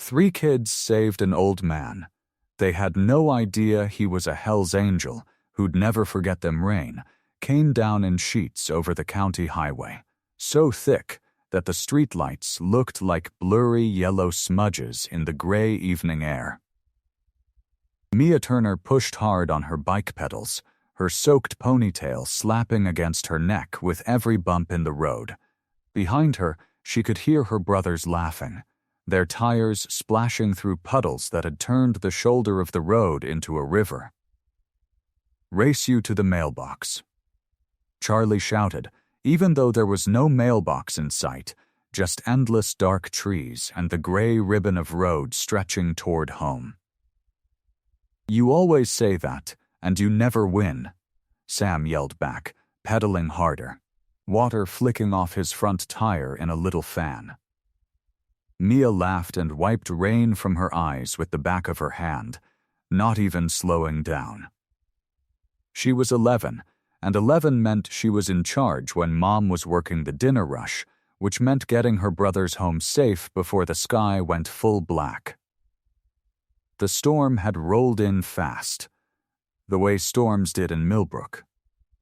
Three kids saved an old man. They had no idea he was a Hell's Angel who'd never forget them. Rain came down in sheets over the county highway, so thick that the streetlights looked like blurry yellow smudges in the gray evening air. Mia Turner pushed hard on her bike pedals, her soaked ponytail slapping against her neck with every bump in the road. Behind her, she could hear her brothers laughing, their tires splashing through puddles that had turned the shoulder of the road into a river. "Race you to the mailbox," Charlie shouted, even though there was no mailbox in sight, just endless dark trees and the gray ribbon of road stretching toward home. "You always say that, and you never win," Sam yelled back, pedaling harder, water flicking off his front tire in a little fan. Mia laughed and wiped rain from her eyes with the back of her hand, not even slowing down. She was 11, and 11 meant she was in charge when Mom was working the dinner rush, which meant getting her brothers home safe before the sky went full black. The storm had rolled in fast, the way storms did in Millbrook,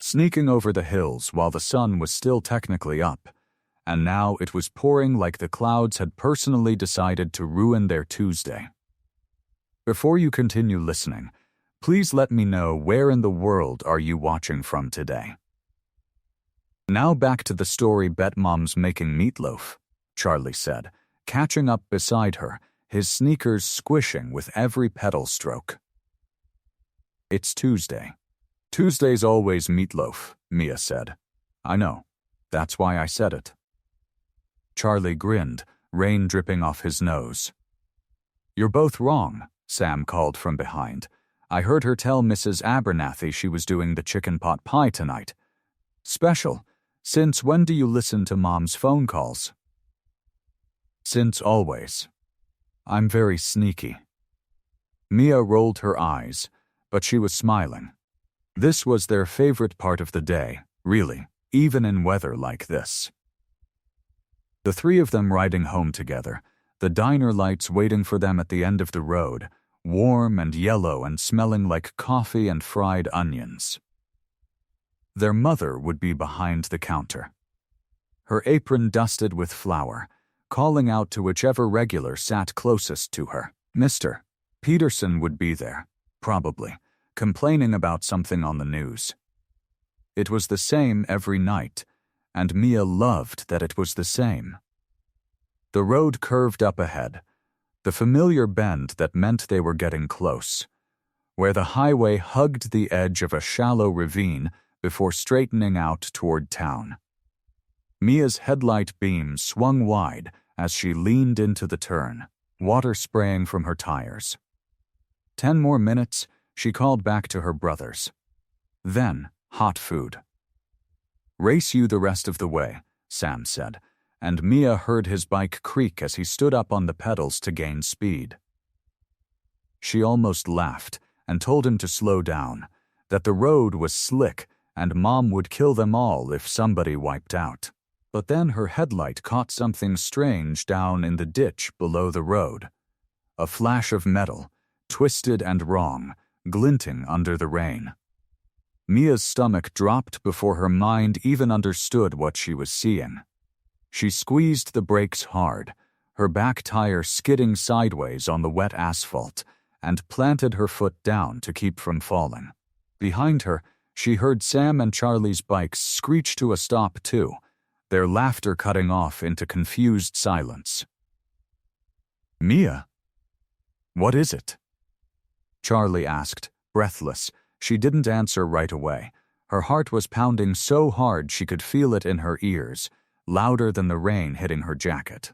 sneaking over the hills while the sun was still technically up, and now it was pouring like the clouds had personally decided to ruin their Tuesday. Before you continue listening, please let me know where in the world are you watching from today. "Now back to the story. Bet Mom's making meatloaf," Charlie said, catching up beside her, his sneakers squishing with every pedal stroke. "It's Tuesday. Tuesday's always meatloaf," Mia said. "I know. That's why I said it." Charlie grinned, rain dripping off his nose. "You're both wrong," Sam called from behind. "I heard her tell Mrs. Abernathy she was doing the chicken pot pie tonight. Special. Since when do you listen to Mom's phone calls?" "Since always. I'm very sneaky." Mia rolled her eyes, but she was smiling. This was their favorite part of the day, really, even in weather like this. The three of them riding home together, the diner lights waiting for them at the end of the road, warm and yellow and smelling like coffee and fried onions. Their mother would be behind the counter, her apron dusted with flour, calling out to whichever regular sat closest to her. Mr. Peterson would be there, probably, complaining about something on the news. It was the same every night, and Mia loved that it was the same. The road curved up ahead, the familiar bend that meant they were getting close, where the highway hugged the edge of a shallow ravine before straightening out toward town. Mia's headlight beam swung wide as she leaned into the turn, water spraying from her tires. 10 more minutes, she called back to her brothers. Then, hot food. "Race you the rest of the way," Sam said, and Mia heard his bike creak as he stood up on the pedals to gain speed. She almost laughed and told him to slow down, that the road was slick and Mom would kill them all if somebody wiped out. But then her headlight caught something strange down in the ditch below the road. A flash of metal, twisted and wrong, glinting under the rain. Mia's stomach dropped before her mind even understood what she was seeing. She squeezed the brakes hard, her back tire skidding sideways on the wet asphalt, and planted her foot down to keep from falling. Behind her, she heard Sam and Charlie's bikes screech to a stop too, their laughter cutting off into confused silence. "Mia? What is it?" Charlie asked, breathless. She didn't answer right away. Her heart was pounding so hard she could feel it in her ears, louder than the rain hitting her jacket.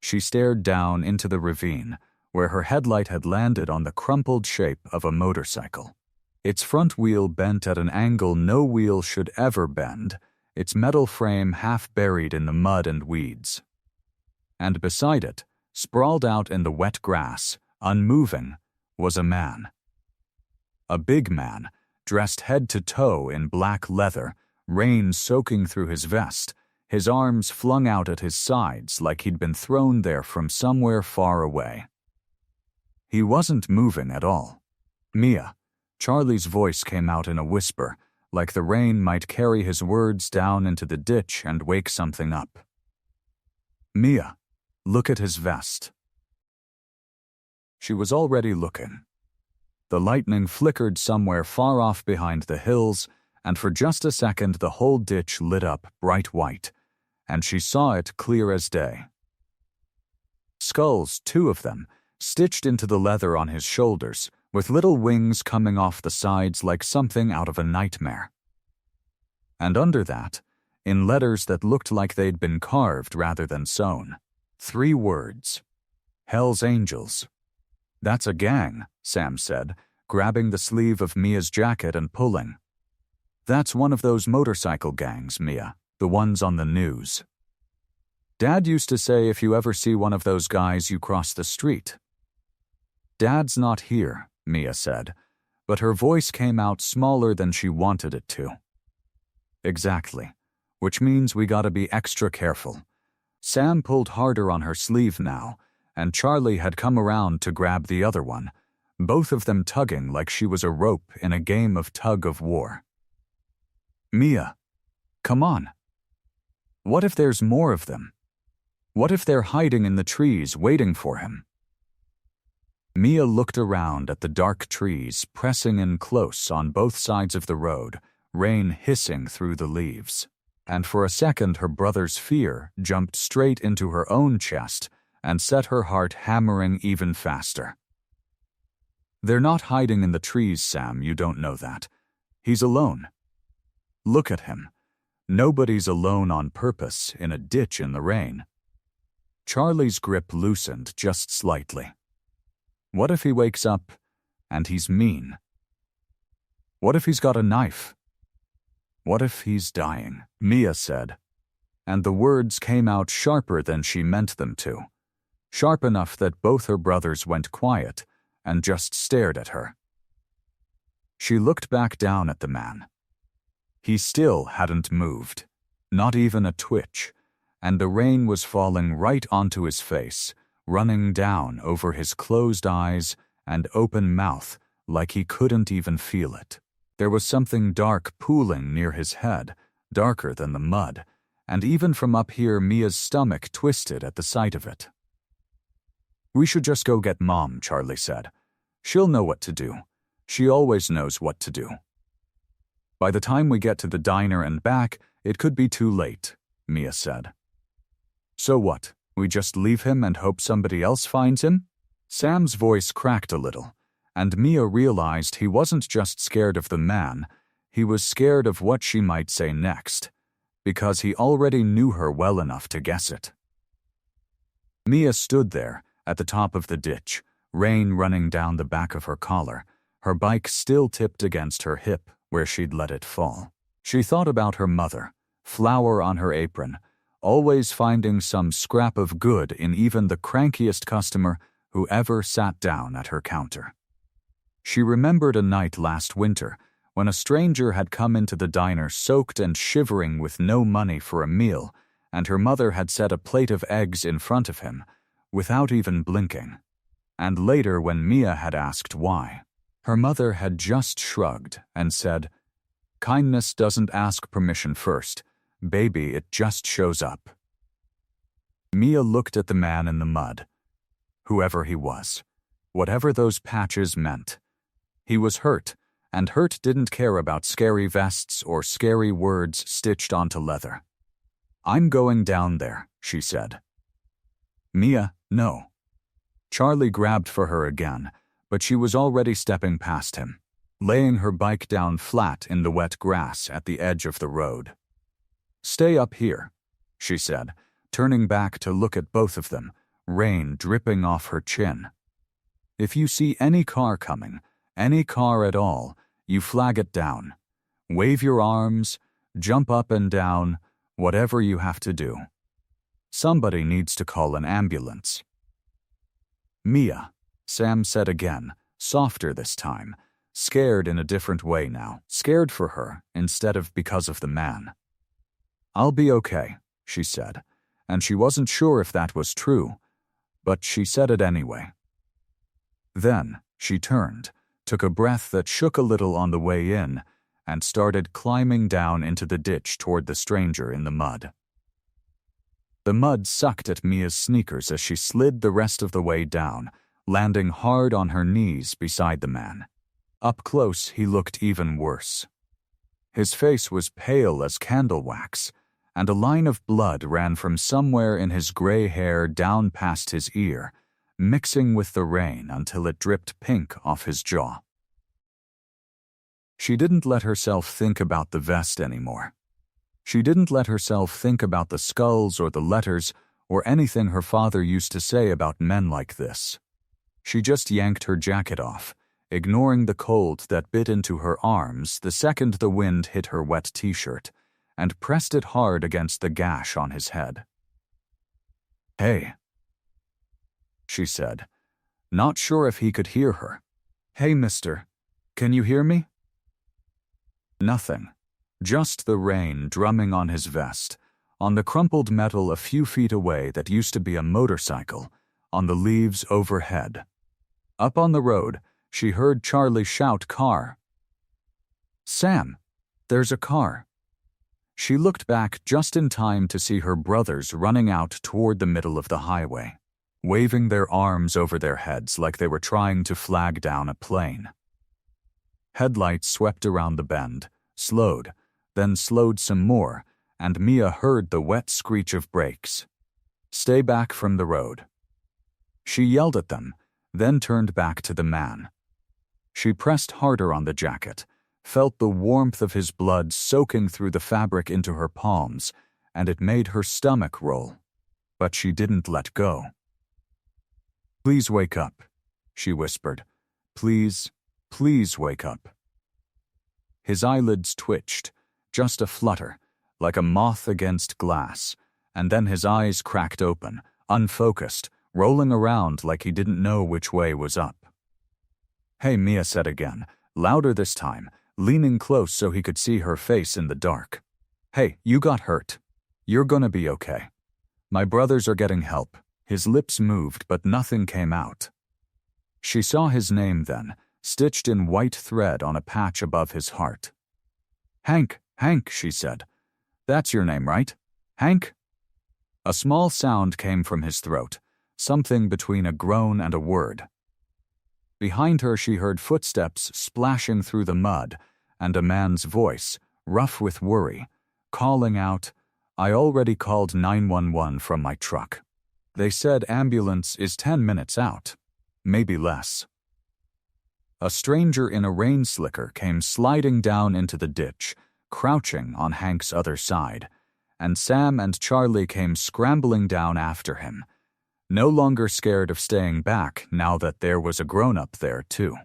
She stared down into the ravine, where her headlight had landed on the crumpled shape of a motorcycle. Its front wheel bent at an angle no wheel should ever bend, its metal frame half buried in the mud and weeds. And beside it, sprawled out in the wet grass, unmoving, was a man. A big man, dressed head to toe in black leather, rain soaking through his vest, his arms flung out at his sides like he'd been thrown there from somewhere far away. He wasn't moving at all. "Mia," Charlie's voice came out in a whisper, like the rain might carry his words down into the ditch and wake something up. "Mia, look at his vest." She was already looking. The lightning flickered somewhere far off behind the hills, and for just a second the whole ditch lit up bright white, and she saw it clear as day. Skulls, 2 of them, stitched into the leather on his shoulders, with little wings coming off the sides like something out of a nightmare. And under that, in letters that looked like they'd been carved rather than sewn, 3 words: Hell's Angels. "That's a gang," Sam said, grabbing the sleeve of Mia's jacket and pulling. "That's one of those motorcycle gangs, Mia, the ones on the news. Dad used to say if you ever see one of those guys, you cross the street." "Dad's not here," Mia said, but her voice came out smaller than she wanted it to. "Exactly, which means we gotta be extra careful." Sam pulled harder on her sleeve now, and Charlie had come around to grab the other one, both of them tugging like she was a rope in a game of tug-of-war. "Mia, come on. What if there's more of them? What if they're hiding in the trees waiting for him?" Mia looked around at the dark trees pressing in close on both sides of the road, rain hissing through the leaves. And for a second her brother's fear jumped straight into her own chest and set her heart hammering even faster. "They're not hiding in the trees, Sam, you don't know that. He's alone. Look at him. Nobody's alone on purpose in a ditch in the rain." Charlie's grip loosened just slightly. What if he wakes up and he's mean? What if he's got a knife? What if he's dying? Mia said, and the words came out sharper than she meant them to, sharp enough that both her brothers went quiet and just stared at her. She looked back down at the man. He still hadn't moved, not even a twitch, and the rain was falling right onto his face, running down over his closed eyes and open mouth like he couldn't even feel it. There was something dark pooling near his head, darker than the mud, and even from up here Mia's stomach twisted at the sight of it. "We should just go get Mom," Charlie said. "She'll know what to do. She always knows what to do." "By the time we get to the diner and back, it could be too late," Mia said. "So what? We just leave him and hope somebody else finds him?" Sam's voice cracked a little, and Mia realized he wasn't just scared of the man, he was scared of what she might say next, because he already knew her well enough to guess it. Mia stood there, at the top of the ditch, rain running down the back of her collar, her bike still tipped against her hip where she'd let it fall. She thought about her mother, flour on her apron, always finding some scrap of good in even the crankiest customer who ever sat down at her counter. She remembered a night last winter when a stranger had come into the diner soaked and shivering with no money for a meal, and her mother had set a plate of eggs in front of him, without even blinking. And later when Mia had asked why, her mother had just shrugged and said, "Kindness doesn't ask permission first. Baby, it just shows up." Mia looked at the man in the mud. Whoever he was, whatever those patches meant. He was hurt, and hurt didn't care about scary vests or scary words stitched onto leather. "I'm going down there," she said. "Mia, no." Charlie grabbed for her again, but she was already stepping past him, laying her bike down flat in the wet grass at the edge of the road. "Stay up here," she said, turning back to look at both of them, rain dripping off her chin. "If you see any car coming, any car at all, you flag it down. Wave your arms, jump up and down, whatever you have to do. Somebody needs to call an ambulance." "Mia," Sam said again, softer this time, scared in a different way now, scared for her instead of because of the man. "I'll be okay. she said, and she wasn't sure if that was true, but she said it anyway. Then she turned, took a breath that shook a little on the way in, and started climbing down into the ditch toward the stranger in the mud. The mud sucked at Mia's sneakers as she slid the rest of the way down, landing hard on her knees beside the man. Up close, he looked even worse. His face was pale as candle wax, and a line of blood ran from somewhere in his gray hair down past his ear, mixing with the rain until it dripped pink off his jaw. She didn't let herself think about the vest anymore. She didn't let herself think about the skulls or the letters or anything her father used to say about men like this. She just yanked her jacket off, ignoring the cold that bit into her arms the second the wind hit her wet t-shirt, and pressed it hard against the gash on his head. "Hey," she said, not sure if he could hear her. "Hey, mister, can you hear me?" Nothing. Just the rain drumming on his vest, on the crumpled metal a few feet away that used to be a motorcycle, on the leaves overhead. Up on the road, she heard Charlie shout, "Car!" "Sam, there's a car." She looked back just in time to see her brothers running out toward the middle of the highway, waving their arms over their heads like they were trying to flag down a plane. Headlights swept around the bend, slowed, then slowed some more, and Mia heard the wet screech of brakes. "Stay back from the road." She yelled at them, then turned back to the man. She pressed harder on the jacket, felt the warmth of his blood soaking through the fabric into her palms, and it made her stomach roll. But she didn't let go. "Please wake up," she whispered. "Please, please wake up." His eyelids twitched, just a flutter, like a moth against glass, and then his eyes cracked open, unfocused, rolling around like he didn't know which way was up. "Hey," Mia said again, louder this time, leaning close so he could see her face in the dark. "Hey, you got hurt. You're gonna be okay. My brothers are getting help." His lips moved, but nothing came out. She saw his name then, stitched in white thread on a patch above his heart. "Hank, Hank," she said. "That's your name, right? Hank?" A small sound came from his throat, something between a groan and a word. Behind her she heard footsteps splashing through the mud, and a man's voice, rough with worry, calling out, "I already called 911 from my truck. They said ambulance is 10 minutes out, maybe less." A stranger in a rain slicker came sliding down into the ditch, crouching on Hank's other side, and Sam and Charlie came scrambling down after him, no longer scared of staying back now that there was a grown-up there, too.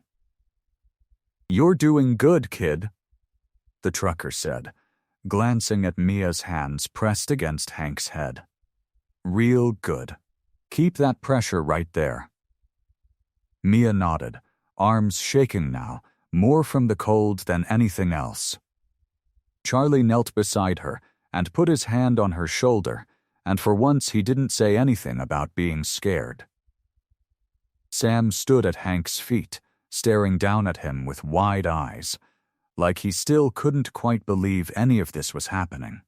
"You're doing good, kid," the trucker said, glancing at Mia's hands pressed against Hank's head. "Real good. Keep that pressure right there." Mia nodded, arms shaking now, more from the cold than anything else. Charlie knelt beside her and put his hand on her shoulder, and for once he didn't say anything about being scared. Sam stood at Hank's feet, staring down at him with wide eyes, like he still couldn't quite believe any of this was happening.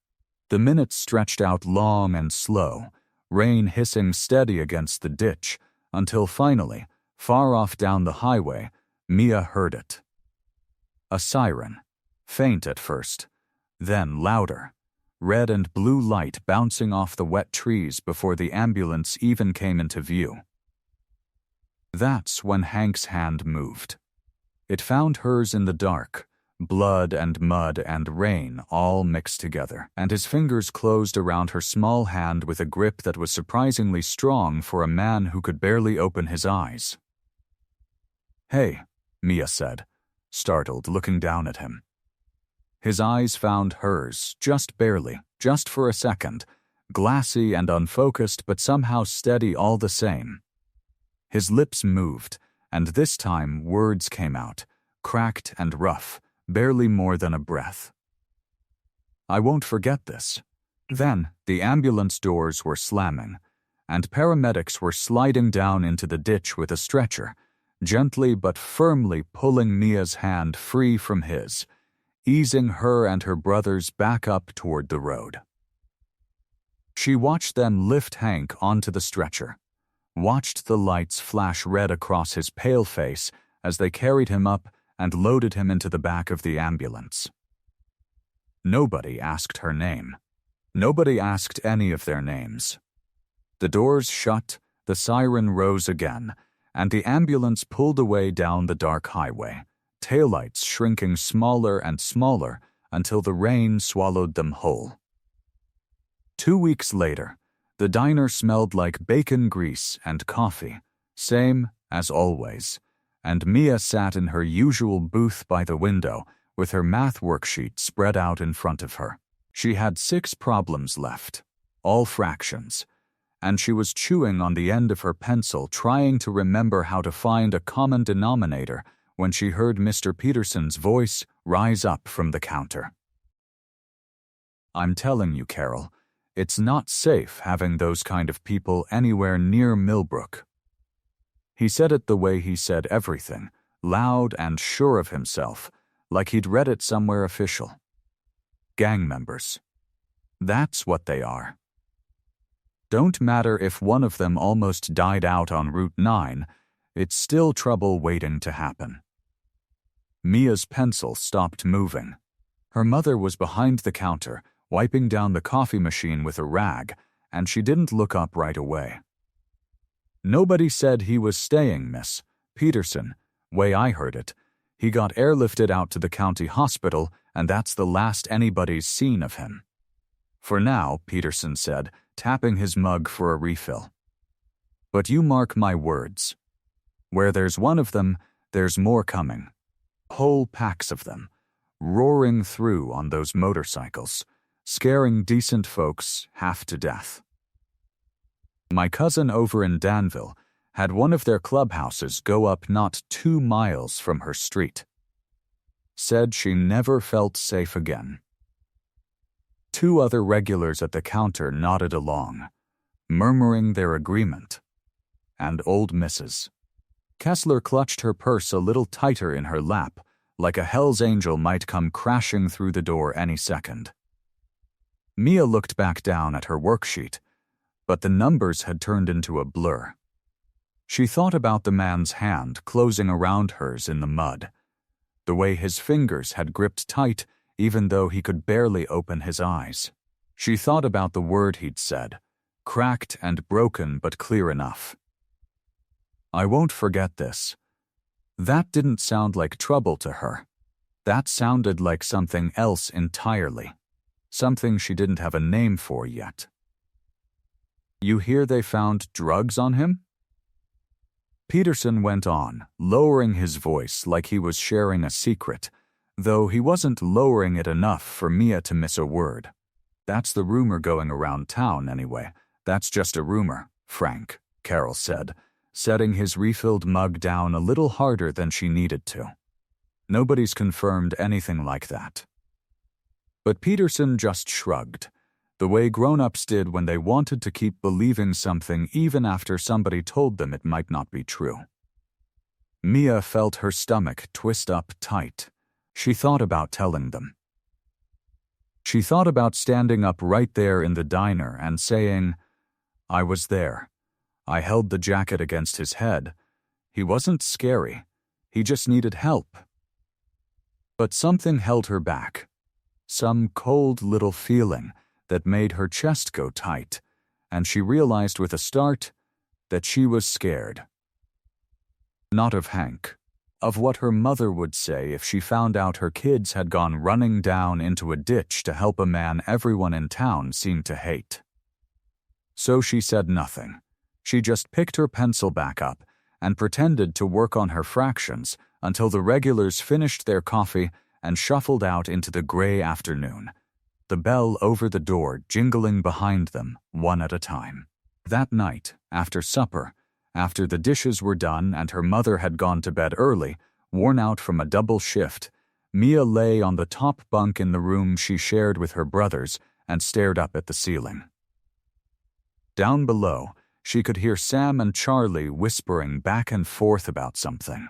The minutes stretched out long and slow, rain hissing steady against the ditch, until finally, far off down the highway, Mia heard it. A siren, faint at first, then louder, red and blue light bouncing off the wet trees before the ambulance even came into view. That's when Hank's hand moved. It found hers in the dark, blood and mud and rain all mixed together, and his fingers closed around her small hand with a grip that was surprisingly strong for a man who could barely open his eyes. "Hey," Mia said, startled, looking down at him. His eyes found hers, just barely, just for a second, glassy and unfocused but somehow steady all the same. His lips moved, and this time words came out, cracked and rough, barely more than a breath. "I won't forget this. Then, the ambulance doors were slamming, and paramedics were sliding down into the ditch with a stretcher, gently but firmly pulling Mia's hand free from his, easing her and her brothers back up toward the road. She watched them lift Hank onto the stretcher, watched the lights flash red across his pale face as they carried him up and loaded him into the back of the ambulance. Nobody asked her name. Nobody asked any of their names. The doors shut, the siren rose again, and the ambulance pulled away down the dark highway, taillights shrinking smaller and smaller until the rain swallowed them whole. 2 weeks later, the diner smelled like bacon grease and coffee, same as always, and Mia sat in her usual booth by the window with her math worksheet spread out in front of her. She had 6 problems left, all fractions, and she was chewing on the end of her pencil trying to remember how to find a common denominator when she heard Mr. Peterson's voice rise up from the counter. "I'm telling you, Carol, it's not safe having those kind of people anywhere near Millbrook." He said it the way he said everything, loud and sure of himself, like he'd read it somewhere official. Gang members. That's what they are. Don't matter if one of them almost died out on Route 9, it's still trouble waiting to happen. Mia's pencil stopped moving. Her mother was behind the counter, wiping down the coffee machine with a rag, and she didn't look up right away. "Nobody said he was staying, Miss Peterson. Way I heard it, he got airlifted out to the county hospital, and that's the last anybody's seen of him." "For now," Peterson said, tapping his mug for a refill. "But you mark my words. Where there's one of them, there's more coming. Whole packs of them, roaring through on those motorcycles, scaring decent folks half to death." My cousin over in Danville had one of their clubhouses go up not 2 miles from her street. Said she never felt safe again. 2 other regulars at the counter nodded along, murmuring their agreement. And old Mrs. Kessler clutched her purse a little tighter in her lap, like a Hell's Angel might come crashing through the door any second. Mia looked back down at her worksheet, but the numbers had turned into a blur. She thought about the man's hand closing around hers in the mud, the way his fingers had gripped tight even though he could barely open his eyes. She thought about the word he'd said, cracked and broken but clear enough. "I won't forget this." That didn't sound like trouble to her. That sounded like something else entirely, something she didn't have a name for yet. "You hear they found drugs on him?" Peterson went on, lowering his voice like he was sharing a secret, though he wasn't lowering it enough for Mia to miss a word. "That's the rumor going around town, anyway. That's just a rumor, Frank," Carol said, setting his refilled mug down a little harder than she needed to. "Nobody's confirmed anything like that." But Peterson just shrugged, the way grown-ups did when they wanted to keep believing something even after somebody told them it might not be true. Mia felt her stomach twist up tight. She thought about telling them. She thought about standing up right there in the diner and saying, "I was there. I held the jacket against his head. He wasn't scary. He just needed help." But something held her back. Some cold little feeling that made her chest go tight, and she realized with a start that she was scared. Not of Hank, of what her mother would say if she found out her kids had gone running down into a ditch to help a man everyone in town seemed to hate. So she said nothing. She just picked her pencil back up and pretended to work on her fractions until the regulars finished their coffee and shuffled out into the gray afternoon, the bell over the door jingling behind them, one at a time. That night, after supper, after the dishes were done and her mother had gone to bed early, worn out from a double shift, Mia lay on the top bunk in the room she shared with her brothers and stared up at the ceiling. Down below, she could hear Sam and Charlie whispering back and forth about something.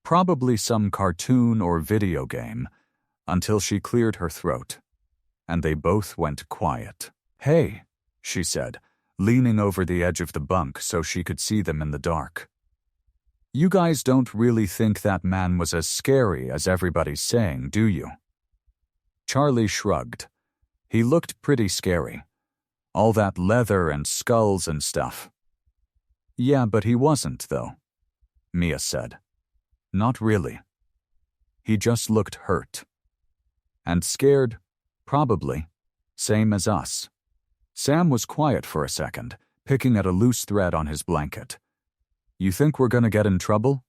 Probably some cartoon or video game, until she cleared her throat, and they both went quiet. "Hey," she said, leaning over the edge of the bunk so she could see them in the dark. "You guys don't really think that man was as scary as everybody's saying, do you?" Charlie shrugged. He looked pretty scary. All that leather and skulls and stuff. "Yeah, but he wasn't, though," Mia said. "Not really. He just looked hurt. And scared, probably. Same as us." Sam was quiet for a second, picking at a loose thread on his blanket. "You think we're gonna get in trouble?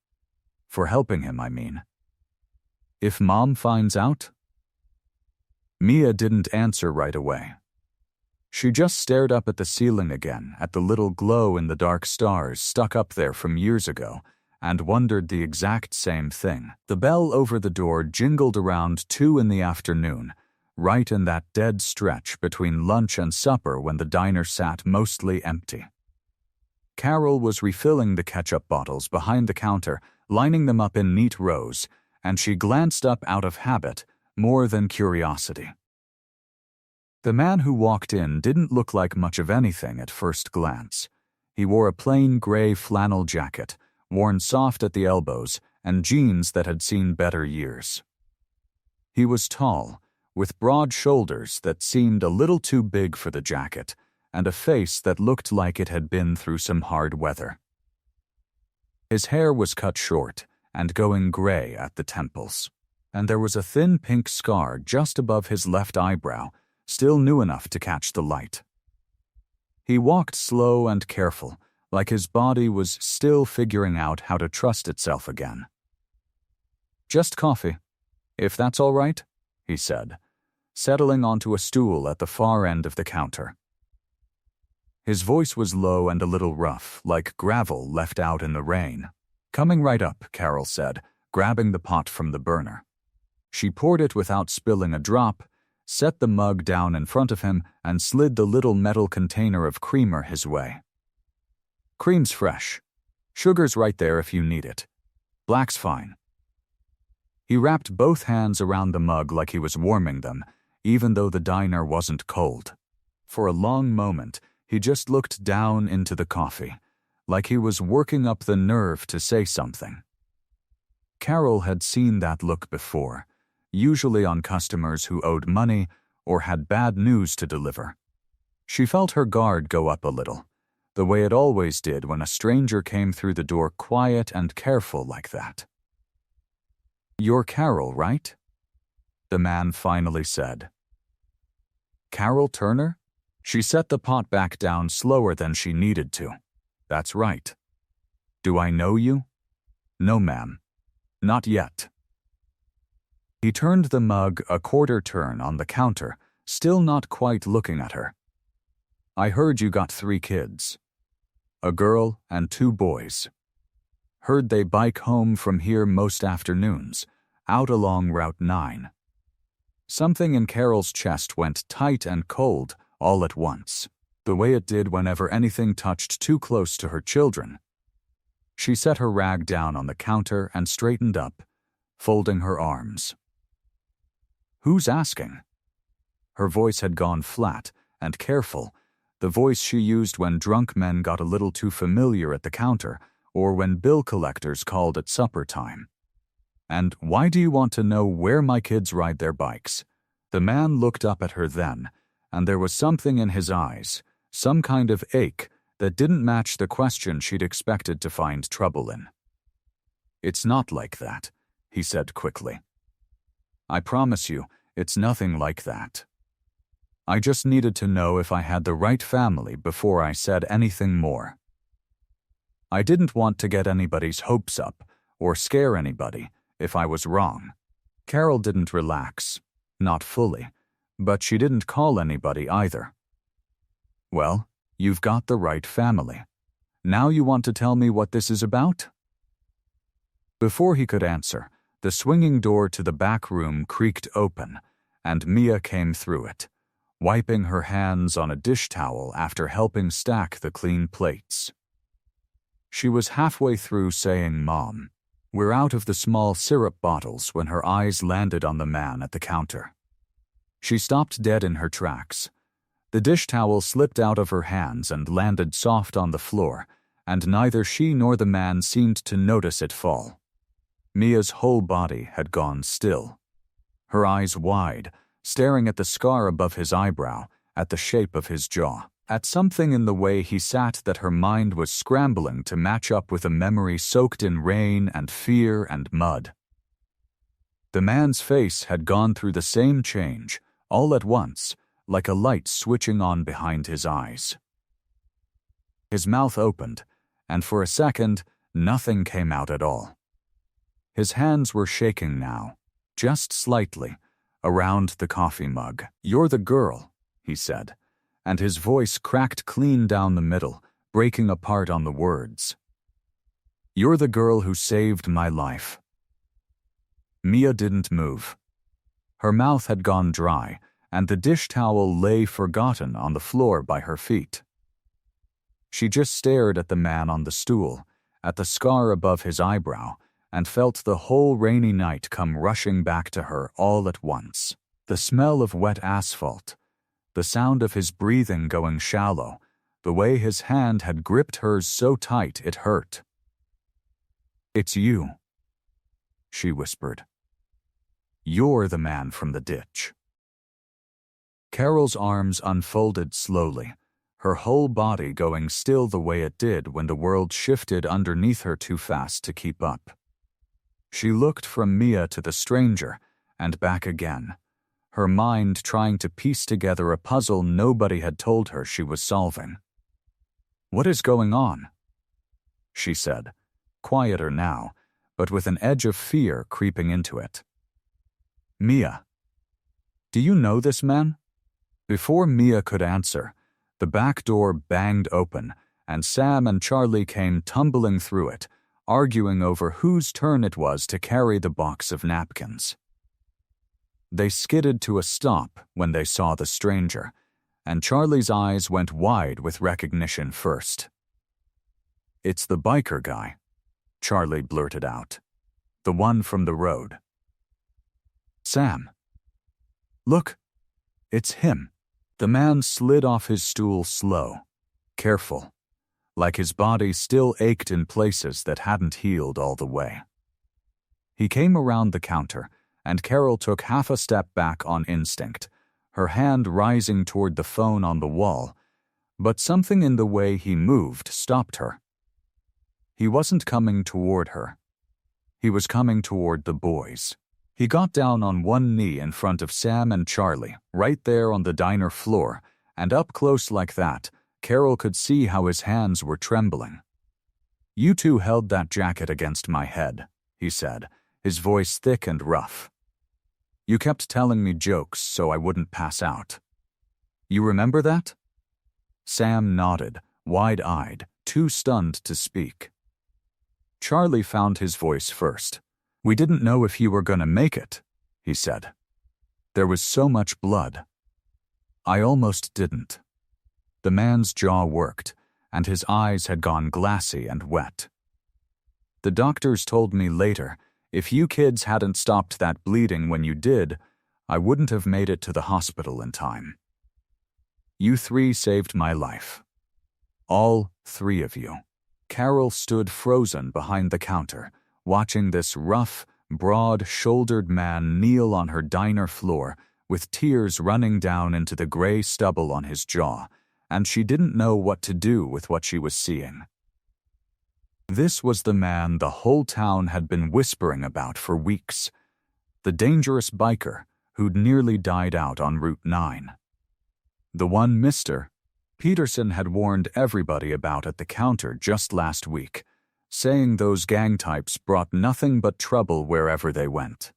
For helping him, I mean. If Mom finds out?" Mia didn't answer right away. She just stared up at the ceiling again, at the little glow in the dark stars stuck up there from years ago, and wondered the exact same thing. The bell over the door jingled around 2 in the afternoon, right in that dead stretch between lunch and supper when the diner sat mostly empty. Carol was refilling the ketchup bottles behind the counter, lining them up in neat rows, and she glanced up out of habit, more than curiosity. The man who walked in didn't look like much of anything at first glance. He wore a plain gray flannel jacket, worn soft at the elbows, and jeans that had seen better years. He was tall, with broad shoulders that seemed a little too big for the jacket, and a face that looked like it had been through some hard weather. His hair was cut short and going gray at the temples, and there was a thin pink scar just above his left eyebrow, still new enough to catch the light. He walked slow and careful, like his body was still figuring out how to trust itself again. "Just coffee, if that's all right," he said, settling onto a stool at the far end of the counter. His voice was low and a little rough, like gravel left out in the rain. "Coming right up," Carol said, grabbing the pot from the burner. She poured it without spilling a drop, set the mug down in front of him, and slid the little metal container of creamer his way. "Cream's fresh. Sugar's right there if you need it. Black's fine." He wrapped both hands around the mug like he was warming them, even though the diner wasn't cold. For a long moment, he just looked down into the coffee, like he was working up the nerve to say something. Carol had seen that look before, usually on customers who owed money or had bad news to deliver. She felt her guard go up a little, the way it always did when a stranger came through the door quiet and careful like that. "You're Carol, right?" the man finally said. "Carol Turner?" She set the pot back down slower than she needed to. "That's right. Do I know you?" "No, ma'am. Not yet." He turned the mug a quarter turn on the counter, still not quite looking at her. "I heard you got 3 kids. A girl and 2 boys. Heard they bike home from here most afternoons, out along Route 9. Something in Carol's chest went tight and cold all at once, the way it did whenever anything touched too close to her children. She set her rag down on the counter and straightened up, folding her arms. "Who's asking?" Her voice had gone flat and careful, the voice she used when drunk men got a little too familiar at the counter or when bill collectors called at supper time. "And why do you want to know where my kids ride their bikes?" The man looked up at her then, and there was something in his eyes, some kind of ache that didn't match the question she'd expected to find trouble in. "It's not like that," he said quickly. "I promise you, it's nothing like that. I just needed to know if I had the right family before I said anything more. I didn't want to get anybody's hopes up or scare anybody if I was wrong." Carol didn't relax, not fully, but she didn't call anybody either. "Well, you've got the right family. Now you want to tell me what this is about?" Before he could answer, the swinging door to the back room creaked open, and Mia came through it, wiping her hands on a dish towel after helping stack the clean plates. She was halfway through saying, "Mom, we're out of the small syrup bottles," when her eyes landed on the man at the counter. She stopped dead in her tracks. The dish towel slipped out of her hands and landed soft on the floor, and neither she nor the man seemed to notice it fall. Mia's whole body had gone still. Her eyes wide, staring at the scar above his eyebrow, at the shape of his jaw, at something in the way he sat that her mind was scrambling to match up with a memory soaked in rain and fear and mud. The man's face had gone through the same change, all at once, like a light switching on behind his eyes. His mouth opened, and for a second, nothing came out at all. His hands were shaking now, just slightly, around the coffee mug. "You're the girl," he said, and his voice cracked clean down the middle, breaking apart on the words. "You're the girl who saved my life." Mia didn't move. Her mouth had gone dry, and the dish towel lay forgotten on the floor by her feet. She just stared at the man on the stool, at the scar above his eyebrow, and felt the whole rainy night come rushing back to her all at once. The smell of wet asphalt, the sound of his breathing going shallow, the way his hand had gripped hers so tight it hurt. "It's you," she whispered. "You're the man from the ditch." Carol's arms unfolded slowly, her whole body going still the way it did when the world shifted underneath her too fast to keep up. She looked from Mia to the stranger, and back again, her mind trying to piece together a puzzle nobody had told her she was solving. "What is going on?" she said, quieter now, but with an edge of fear creeping into it. "Mia, do you know this man?" Before Mia could answer, the back door banged open, and Sam and Charlie came tumbling through it, arguing over whose turn it was to carry the box of napkins. They skidded to a stop when they saw the stranger, and Charlie's eyes went wide with recognition first. "It's the biker guy," Charlie blurted out. "The one from the road." "Sam. Look, it's him." The man slid off his stool slow, careful, like his body still ached in places that hadn't healed all the way. He came around the counter, and Carol took half a step back on instinct, her hand rising toward the phone on the wall, but something in the way he moved stopped her. He wasn't coming toward her. He was coming toward the boys. He got down on one knee in front of Sam and Charlie, right there on the diner floor, and up close like that, Carol could see how his hands were trembling. "You two held that jacket against my head," he said, his voice thick and rough. "You kept telling me jokes so I wouldn't pass out. You remember that?" Sam nodded, wide-eyed, too stunned to speak. Charlie found his voice first. "We didn't know if you were going to make it," he said. "There was so much blood." "I almost didn't." The man's jaw worked, and his eyes had gone glassy and wet. "The doctors told me later, if you kids hadn't stopped that bleeding when you did, I wouldn't have made it to the hospital in time. You three saved my life. All three of you." Carol stood frozen behind the counter, watching this rough, broad-shouldered man kneel on her diner floor with tears running down into the gray stubble on his jaw, and she didn't know what to do with what she was seeing. This was the man the whole town had been whispering about for weeks, the dangerous biker who'd nearly died out on Route 9. The one Mr. Peterson had warned everybody about at the counter just last week, saying those gang types brought nothing but trouble wherever they went.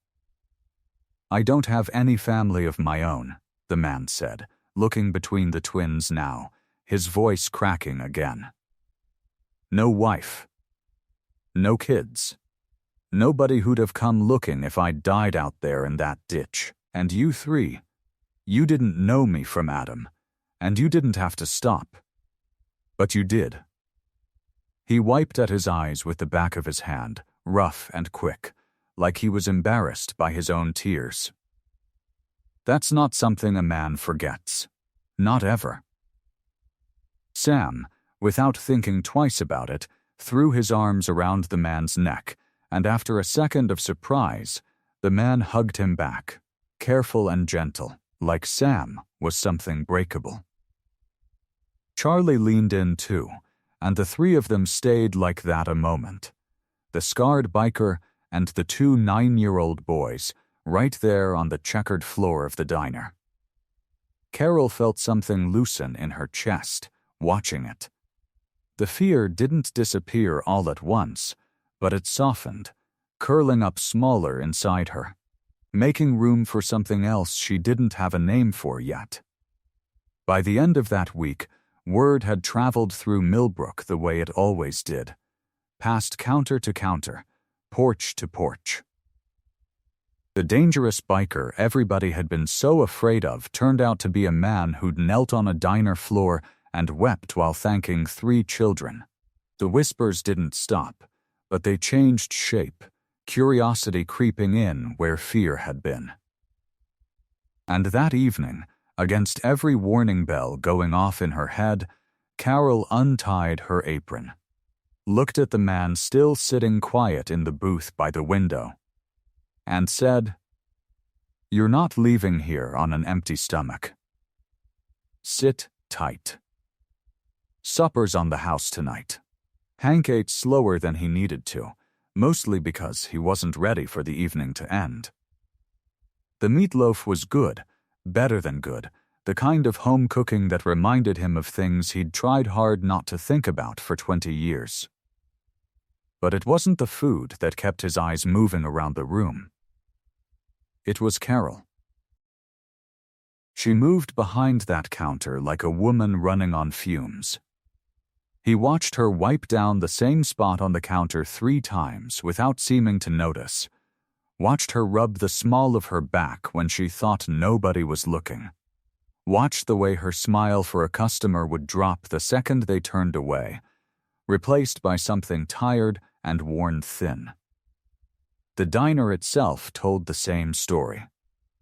"I don't have any family of my own," the man said, looking between the twins now, his voice cracking again. "No wife. No kids. Nobody who'd have come looking if I'd died out there in that ditch. And you three, You didn't know me from Adam, and you didn't have to stop. But you did." He wiped at his eyes with the back of his hand, rough and quick, like he was embarrassed by his own tears. "That's not something a man forgets. Not ever." Sam, without thinking twice about it, threw his arms around the man's neck, and after a second of surprise, the man hugged him back, careful and gentle, like Sam was something breakable. Charlie leaned in too, and the three of them stayed like that a moment. The scarred biker and the two 9-year-old boys, right there on the checkered floor of the diner. Carol felt something loosen in her chest, watching it. The fear didn't disappear all at once, but it softened, curling up smaller inside her, making room for something else she didn't have a name for yet. By the end of that week, word had traveled through Millbrook the way it always did, past counter to counter, porch to porch. The dangerous biker everybody had been so afraid of turned out to be a man who'd knelt on a diner floor and wept while thanking 3 children. The whispers didn't stop, but they changed shape, curiosity creeping in where fear had been. And that evening, against every warning bell going off in her head, Carol untied her apron, looked at the man still sitting quiet in the booth by the window, and said, "You're not leaving here on an empty stomach. Sit tight. Supper's on the house tonight." Hank ate slower than he needed to, mostly because he wasn't ready for the evening to end. The meatloaf was good, better than good, the kind of home cooking that reminded him of things he'd tried hard not to think about for 20 years. But it wasn't the food that kept his eyes moving around the room. It was Carol. She moved behind that counter like a woman running on fumes. He watched her wipe down the same spot on the counter 3 times without seeming to notice, watched her rub the small of her back when she thought nobody was looking, watched the way her smile for a customer would drop the second they turned away, replaced by something tired and worn thin. The diner itself told the same story.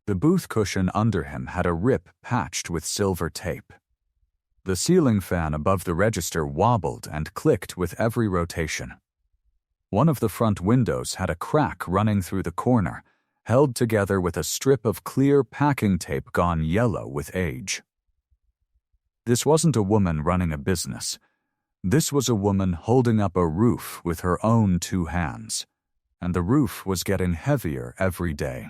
The booth cushion under him had a rip patched with silver tape. The ceiling fan above the register wobbled and clicked with every rotation. One of the front windows had a crack running through the corner, held together with a strip of clear packing tape gone yellow with age. This wasn't a woman running a business. This was a woman holding up a roof with her own 2 hands, and the roof was getting heavier every day.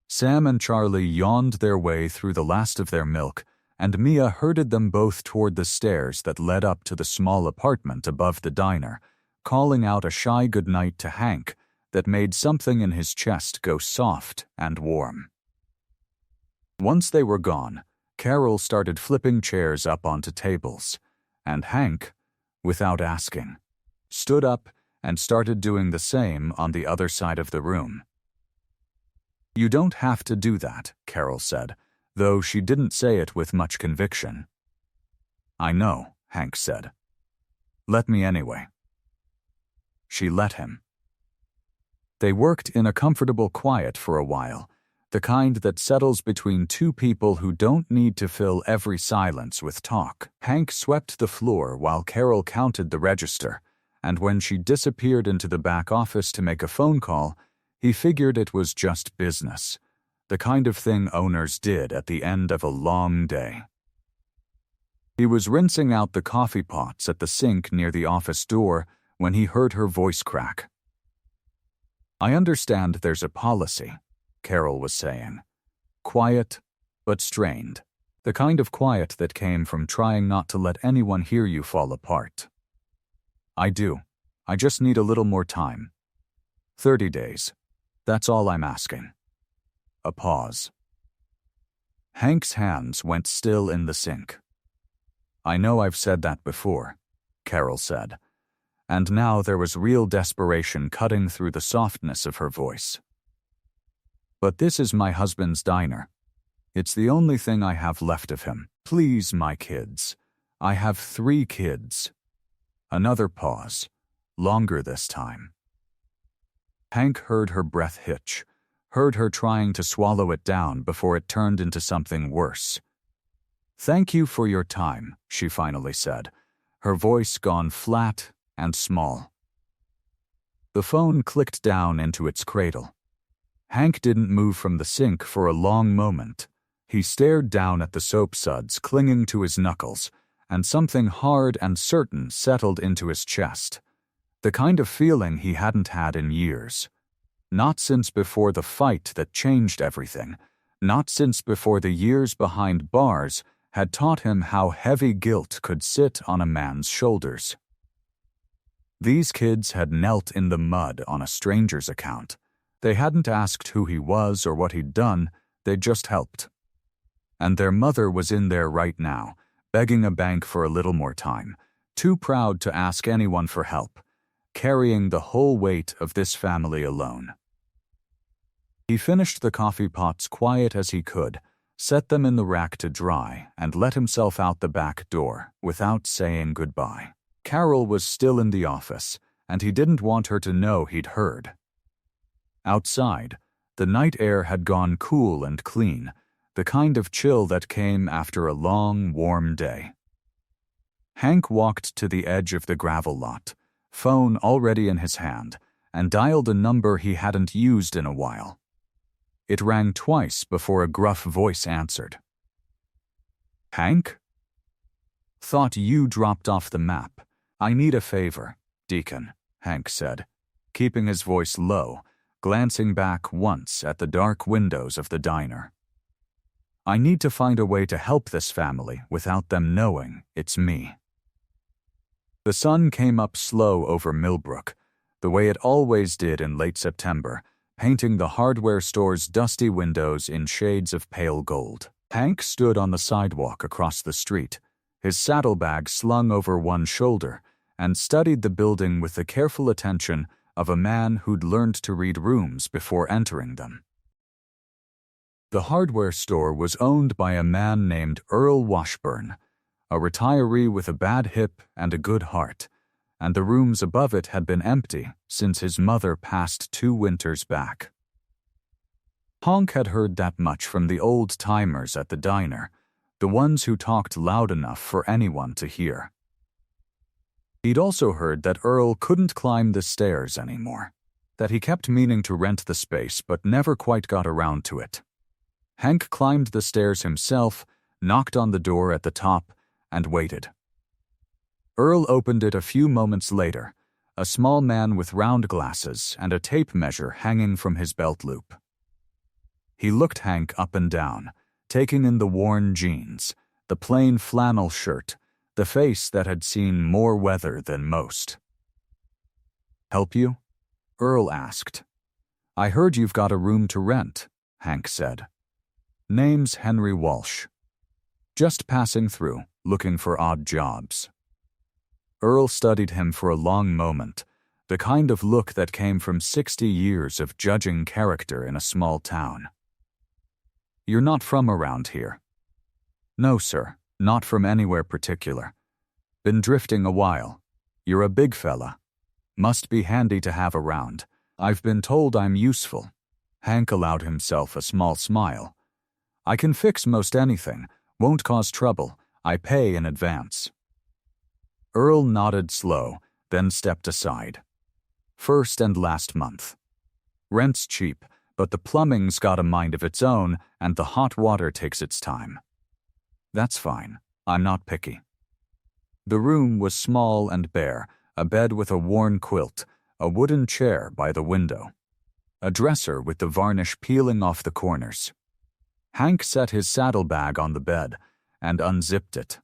Sam and Charlie yawned their way through the last of their milk, and Mia herded them both toward the stairs that led up to the small apartment above the diner, calling out a shy goodnight to Hank that made something in his chest go soft and warm. Once they were gone, Carol started flipping chairs up onto tables, and Hank, without asking, stood up and started doing the same on the other side of the room. "You don't have to do that," Carol said, though she didn't say it with much conviction. "I know," Hank said. "Let me anyway." She let him. They worked in a comfortable quiet for a while, the kind that settles between 2 people who don't need to fill every silence with talk. Hank swept the floor while Carol counted the register, and when she disappeared into the back office to make a phone call, he figured it was just business, the kind of thing owners did at the end of a long day. He was rinsing out the coffee pots at the sink near the office door when he heard her voice crack. "I understand there's a policy," Carol was saying. Quiet, but strained. The kind of quiet that came from trying not to let anyone hear you fall apart. "I do. I just need a little more time. 30 days. That's all I'm asking." A pause. Hank's hands went still in the sink. "I know I've said that before," Carol said, and now there was real desperation cutting through the softness of her voice. "But this is my husband's diner. It's the only thing I have left of him. Please, my kids. I have 3 kids. Another pause, longer this time. Hank heard her breath hitch, heard her trying to swallow it down before it turned into something worse. "Thank you for your time," she finally said, her voice gone flat and small. The phone clicked down into its cradle. Hank didn't move from the sink for a long moment. He stared down at the soap suds clinging to his knuckles, and something hard and certain settled into his chest. The kind of feeling he hadn't had in years. Not since before the fight that changed everything. Not since before the years behind bars had taught him how heavy guilt could sit on a man's shoulders. These kids had knelt in the mud on a stranger's account. They hadn't asked who he was or what he'd done, they'd just helped. And their mother was in there right now, begging a bank for a little more time, too proud to ask anyone for help, carrying the whole weight of this family alone. He finished the coffee pots quiet as he could, set them in the rack to dry, and let himself out the back door without saying goodbye. Carol was still in the office, and he didn't want her to know he'd heard. Outside, the night air had gone cool and clean, the kind of chill that came after a long, warm day. Hank walked to the edge of the gravel lot, phone already in his hand, and dialed a number he hadn't used in a while. It rang twice before a gruff voice answered. "Hank? Thought you dropped off the map. I need a favor, Deacon," Hank said, keeping his voice low, glancing back once at the dark windows of the diner. "I need to find a way to help this family without them knowing it's me." The sun came up slow over Millbrook, the way it always did in late September, painting the hardware store's dusty windows in shades of pale gold. Hank stood on the sidewalk across the street, his saddlebag slung over one shoulder, and studied the building with the careful attention of a man who'd learned to read rooms before entering them. The hardware store was owned by a man named Earl Washburn, a retiree with a bad hip and a good heart, and the rooms above it had been empty since his mother passed 2 winters back. Honk had heard that much from the old-timers at the diner, the ones who talked loud enough for anyone to hear. He'd also heard that Earl couldn't climb the stairs anymore, that he kept meaning to rent the space but never quite got around to it. Hank climbed the stairs himself, knocked on the door at the top, and waited. Earl opened it a few moments later, a small man with round glasses and a tape measure hanging from his belt loop. He looked Hank up and down, taking in the worn jeans, the plain flannel shirt, the face that had seen more weather than most. "Help you?" Earl asked. "I heard you've got a room to rent," Hank said. "Name's Henry Walsh. Just passing through, looking for odd jobs." Earl studied him for a long moment, the kind of look that came from 60 years of judging character in a small town. "You're not from around here?" "No, sir, not from anywhere particular. Been drifting a while. You're a big fella. Must be handy to have around. I've been told I'm useful." Hank allowed himself a small smile. "I can fix most anything, won't cause trouble. I pay in advance." Earl nodded slow, then stepped aside. "First and last month. Rent's cheap, but the plumbing's got a mind of its own and the hot water takes its time." "That's fine. I'm not picky." The room was small and bare, a bed with a worn quilt, a wooden chair by the window, a dresser with the varnish peeling off the corners. Hank set his saddlebag on the bed and unzipped it.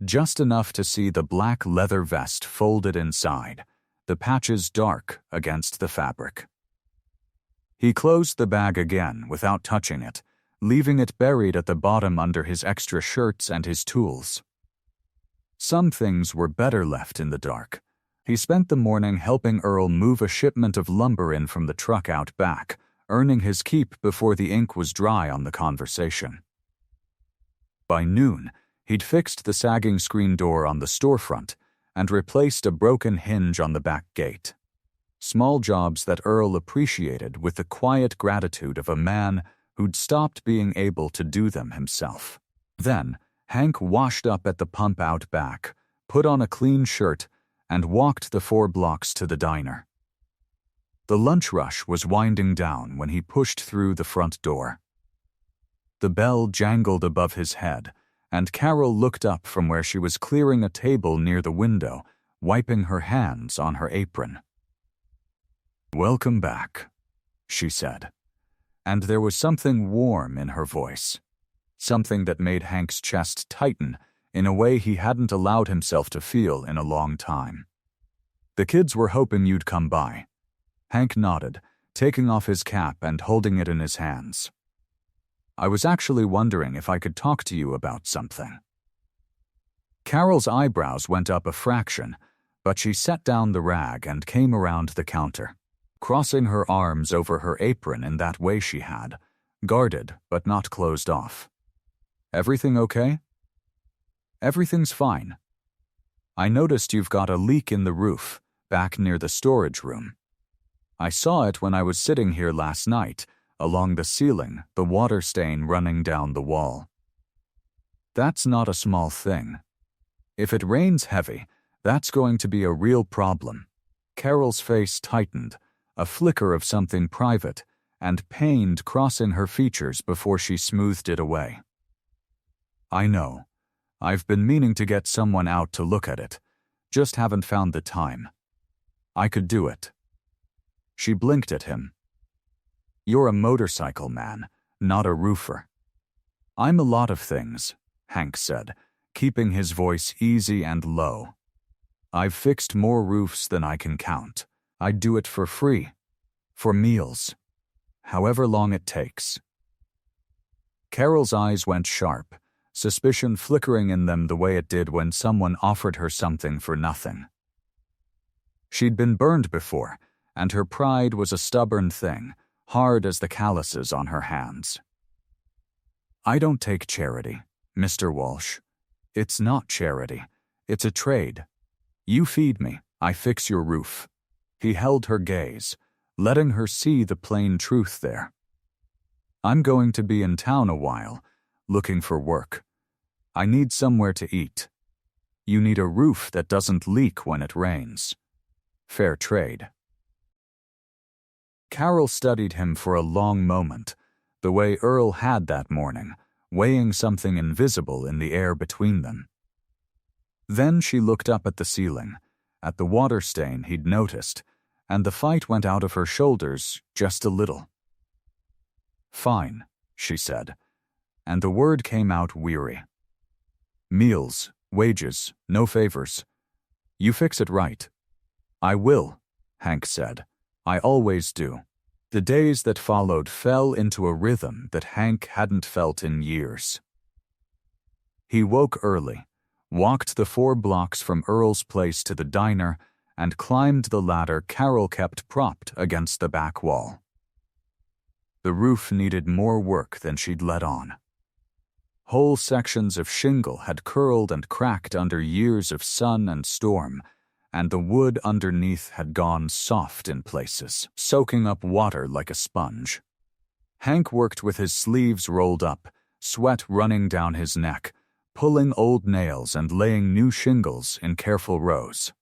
Just enough to see the black leather vest folded inside, the patches dark against the fabric. He closed the bag again without touching it, leaving it buried at the bottom under his extra shirts and his tools. Some things were better left in the dark. He spent the morning helping Earl move a shipment of lumber in from the truck out back, earning his keep before the ink was dry on the conversation. By noon, he'd fixed the sagging screen door on the storefront and replaced a broken hinge on the back gate. Small jobs that Earl appreciated with the quiet gratitude of a man who'd stopped being able to do them himself. Then, Hank washed up at the pump out back, put on a clean shirt, and walked the 4 blocks to the diner. The lunch rush was winding down when he pushed through the front door. The bell jangled above his head, and Carol looked up from where she was clearing a table near the window, wiping her hands on her apron. "Welcome back," she said, and there was something warm in her voice, something that made Hank's chest tighten in a way he hadn't allowed himself to feel in a long time. "The kids were hoping you'd come by." Hank nodded, taking off his cap and holding it in his hands. "I was actually wondering if I could talk to you about something." Carol's eyebrows went up a fraction, but she set down the rag and came around the counter, crossing her arms over her apron in that way she had, guarded but not closed off. "Everything okay?" "Everything's fine. I noticed you've got a leak in the roof, back near the storage room. I saw it when I was sitting here last night, along the ceiling, the water stain running down the wall. That's not a small thing. If it rains heavy, that's going to be a real problem." Carol's face tightened, a flicker of something private and pained crossing her features before she smoothed it away. "I know. I've been meaning to get someone out to look at it, just haven't found the time. I could do it." She blinked at him. "You're a motorcycle man, not a roofer." "I'm a lot of things," Hank said, keeping his voice easy and low. "I've fixed more roofs than I can count. I'd do it for free. For meals. However long it takes." Carol's eyes went sharp, suspicion flickering in them the way it did when someone offered her something for nothing. She'd been burned before, and her pride was a stubborn thing, hard as the calluses on her hands. "I don't take charity, Mr. Walsh. It's not charity. It's a trade. You feed me, I fix your roof." He held her gaze, letting her see the plain truth there. "I'm going to be in town a while, looking for work. I need somewhere to eat. You need a roof that doesn't leak when it rains. Fair trade." Carol studied him for a long moment, the way Earl had that morning, weighing something invisible in the air between them. Then she looked up at the ceiling, at the water stain he'd noticed, and the fight went out of her shoulders just a little. "Fine," she said, and the word came out weary. "Meals, wages, no favors. You fix it right." "I will," Hank said. "I always do." The days that followed fell into a rhythm that Hank hadn't felt in years. He woke early, walked the 4 blocks from Earl's place to the diner, and climbed the ladder Carol kept propped against the back wall. The roof needed more work than she'd let on. Whole sections of shingle had curled and cracked under years of sun and storm, and the wood underneath had gone soft in places, soaking up water like a sponge. Hank worked with his sleeves rolled up, sweat running down his neck, pulling old nails and laying new shingles in careful rows.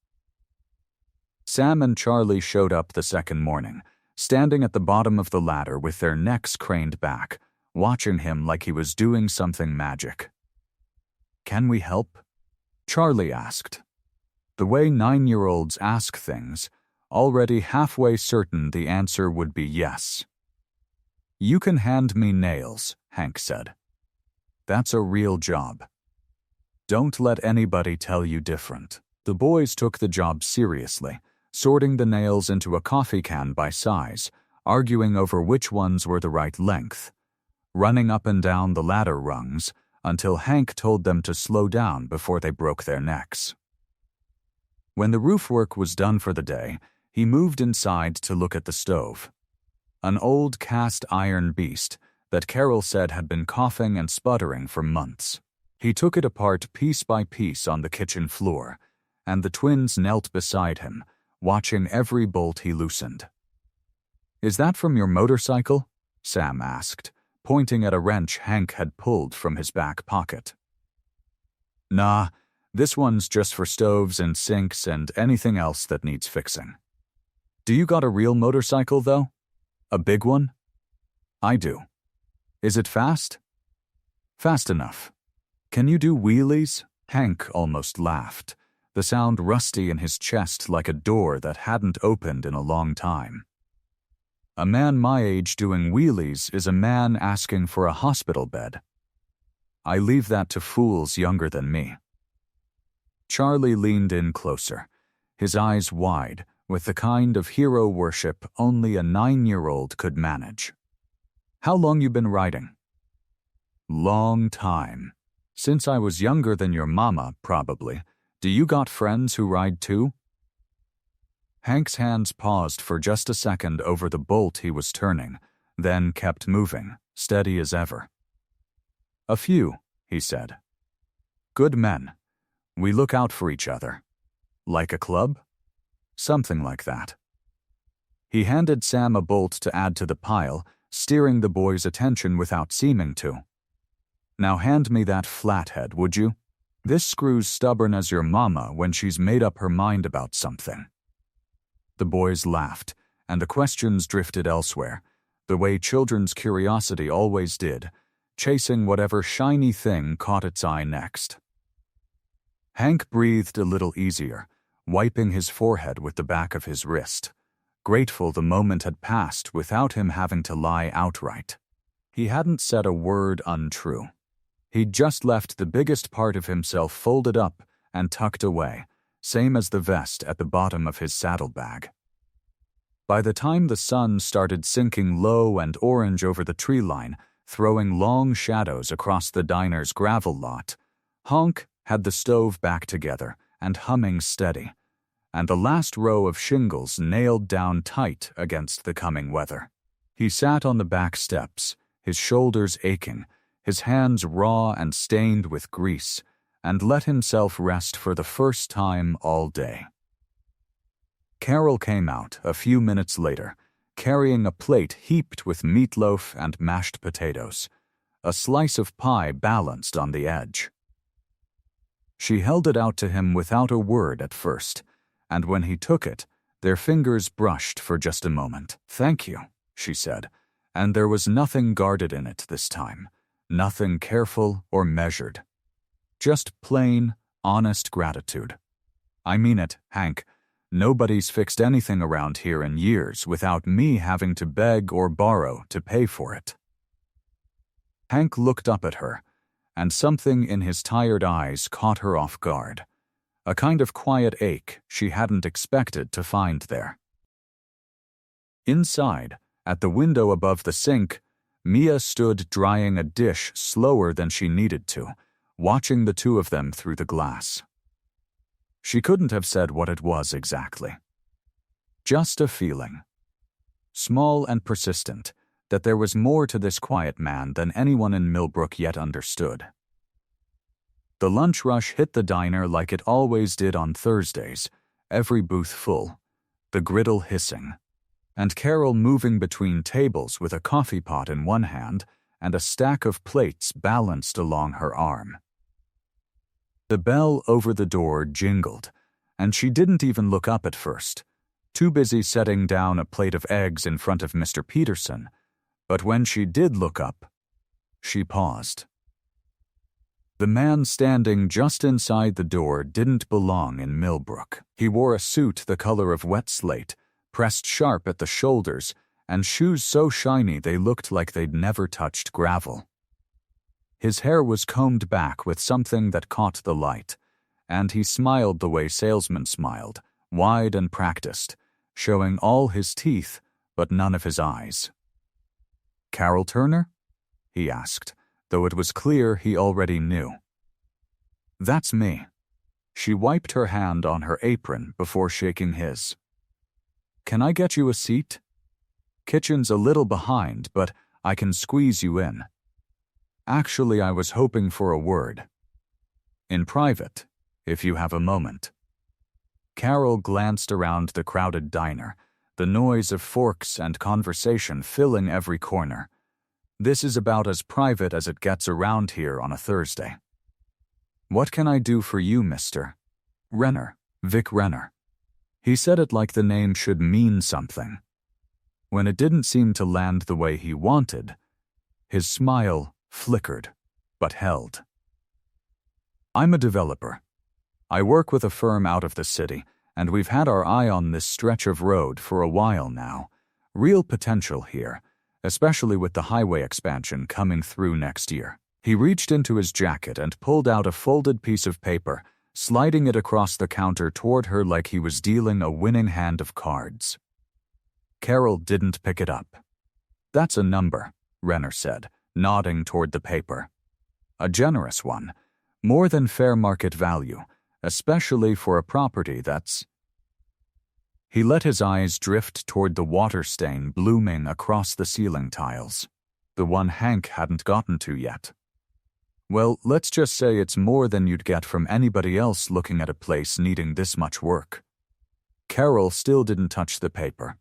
Sam and Charlie showed up the second morning, standing at the bottom of the ladder with their necks craned back, watching him like he was doing something magic. "Can we help?" Charlie asked. The way 9-year-olds ask things, already halfway certain the answer would be yes. "You can hand me nails," Hank said. "That's a real job. Don't let anybody tell you different." The boys took the job seriously, sorting the nails into a coffee can by size, arguing over which ones were the right length, running up and down the ladder rungs until Hank told them to slow down before they broke their necks. When the roof work was done for the day, he moved inside to look at the stove. An old cast iron beast that Carol said had been coughing and sputtering for months. He took it apart piece by piece on the kitchen floor, and the twins knelt beside him, watching every bolt he loosened. "Is that from your motorcycle?" Sam asked, pointing at a wrench Hank had pulled from his back pocket. "Nah, this one's just for stoves and sinks and anything else that needs fixing." "Do you got a real motorcycle, though? A big one?" "I do." "Is it fast?" "Fast enough." "Can you do wheelies?" Hank almost laughed, the sound rusty in his chest like a door that hadn't opened in a long time. "A man my age doing wheelies is a man asking for a hospital bed. I leave that to fools younger than me." Charlie leaned in closer, his eyes wide, with the kind of hero worship only a 9-year-old could manage. "How long you been riding?" "Long time. Since I was younger than your mama, probably. Do you got friends who ride too?" Hank's hands paused for just a second over the bolt he was turning, then kept moving, steady as ever. "A few," he said. "Good men. We look out for each other. Like a club?" "Something like that." He handed Sam a bolt to add to the pile, steering the boy's attention without seeming to. "Now hand me that flathead, would you? This screw's stubborn as your mama when she's made up her mind about something." The boys laughed, and the questions drifted elsewhere, the way children's curiosity always did, chasing whatever shiny thing caught its eye next. Hank breathed a little easier, wiping his forehead with the back of his wrist, grateful the moment had passed without him having to lie outright. He hadn't said a word untrue. He'd just left the biggest part of himself folded up and tucked away, same as the vest at the bottom of his saddlebag. By the time the sun started sinking low and orange over the tree line, throwing long shadows across the diner's gravel lot, Honk had the stove back together and humming steady, and the last row of shingles nailed down tight against the coming weather. He sat on the back steps, his shoulders aching, his hands raw and stained with grease, and let himself rest for the first time all day. Carol came out a few minutes later, carrying a plate heaped with meatloaf and mashed potatoes, a slice of pie balanced on the edge. She held it out to him without a word at first, and when he took it, their fingers brushed for just a moment. "Thank you," she said, and there was nothing guarded in it this time. Nothing careful or measured. Just plain, honest gratitude. "I mean it, Hank. Nobody's fixed anything around here in years without me having to beg or borrow to pay for it." Hank looked up at her, and something in his tired eyes caught her off guard. A kind of quiet ache she hadn't expected to find there. Inside, at the window above the sink, Mia stood drying a dish slower than she needed to, watching the two of them through the glass. She couldn't have said what it was exactly. Just a feeling. Small and persistent, that there was more to this quiet man than anyone in Millbrook yet understood. The lunch rush hit the diner like it always did on Thursdays, every booth full, the griddle hissing, and Carol moving between tables with a coffee pot in one hand and a stack of plates balanced along her arm. The bell over the door jingled, and she didn't even look up at first, too busy setting down a plate of eggs in front of Mr. Peterson, but when she did look up, she paused. The man standing just inside the door didn't belong in Millbrook. He wore a suit the color of wet slate, pressed sharp at the shoulders, and shoes so shiny they looked like they'd never touched gravel. His hair was combed back with something that caught the light, and he smiled the way salesmen smiled, wide and practiced, showing all his teeth but none of his eyes. "Carol Turner?" he asked, though it was clear he already knew. "That's me." She wiped her hand on her apron before shaking his. "Can I get you a seat? Kitchen's a little behind, but I can squeeze you in." "Actually, I was hoping for a word." In private, if you have a moment." Carol glanced around the crowded diner, the noise of forks and conversation filling every corner. "This is about as private as it gets around here on a Thursday." "What can I do for you, Mr. Renner?" Vic Renner. He said it like the name should mean something. When it didn't seem to land the way he wanted, his smile flickered, but held. "I'm a developer. I work with a firm out of the city, and we've had our eye on this stretch of road for a while now. Real potential here, especially with the highway expansion coming through next year." He reached into his jacket and pulled out a folded piece of paper, sliding it across the counter toward her like he was dealing a winning hand of cards. Carol didn't pick it up. "That's a number," Renner said, nodding toward the paper. "A generous one. More than fair market value, especially for a property that's—" He let his eyes drift toward the water stain blooming across the ceiling tiles, the one Hank hadn't gotten to yet. "Well, let's just say it's more than you'd get from anybody else looking at a place needing this much work." Carol still didn't touch the paper.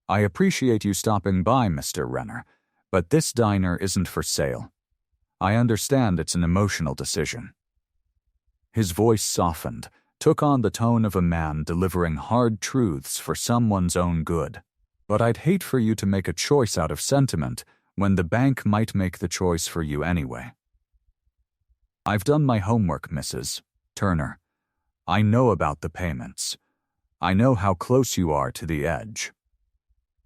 "I appreciate you stopping by, Mr. Renner, but this diner isn't for sale. I understand it's an emotional decision." His voice softened, took on the tone of a man delivering hard truths for someone's own good. "But I'd hate for you to make a choice out of sentiment when the bank might make the choice for you anyway." "I've done my homework, Mrs. Turner. I know about the payments. I know how close you are to the edge.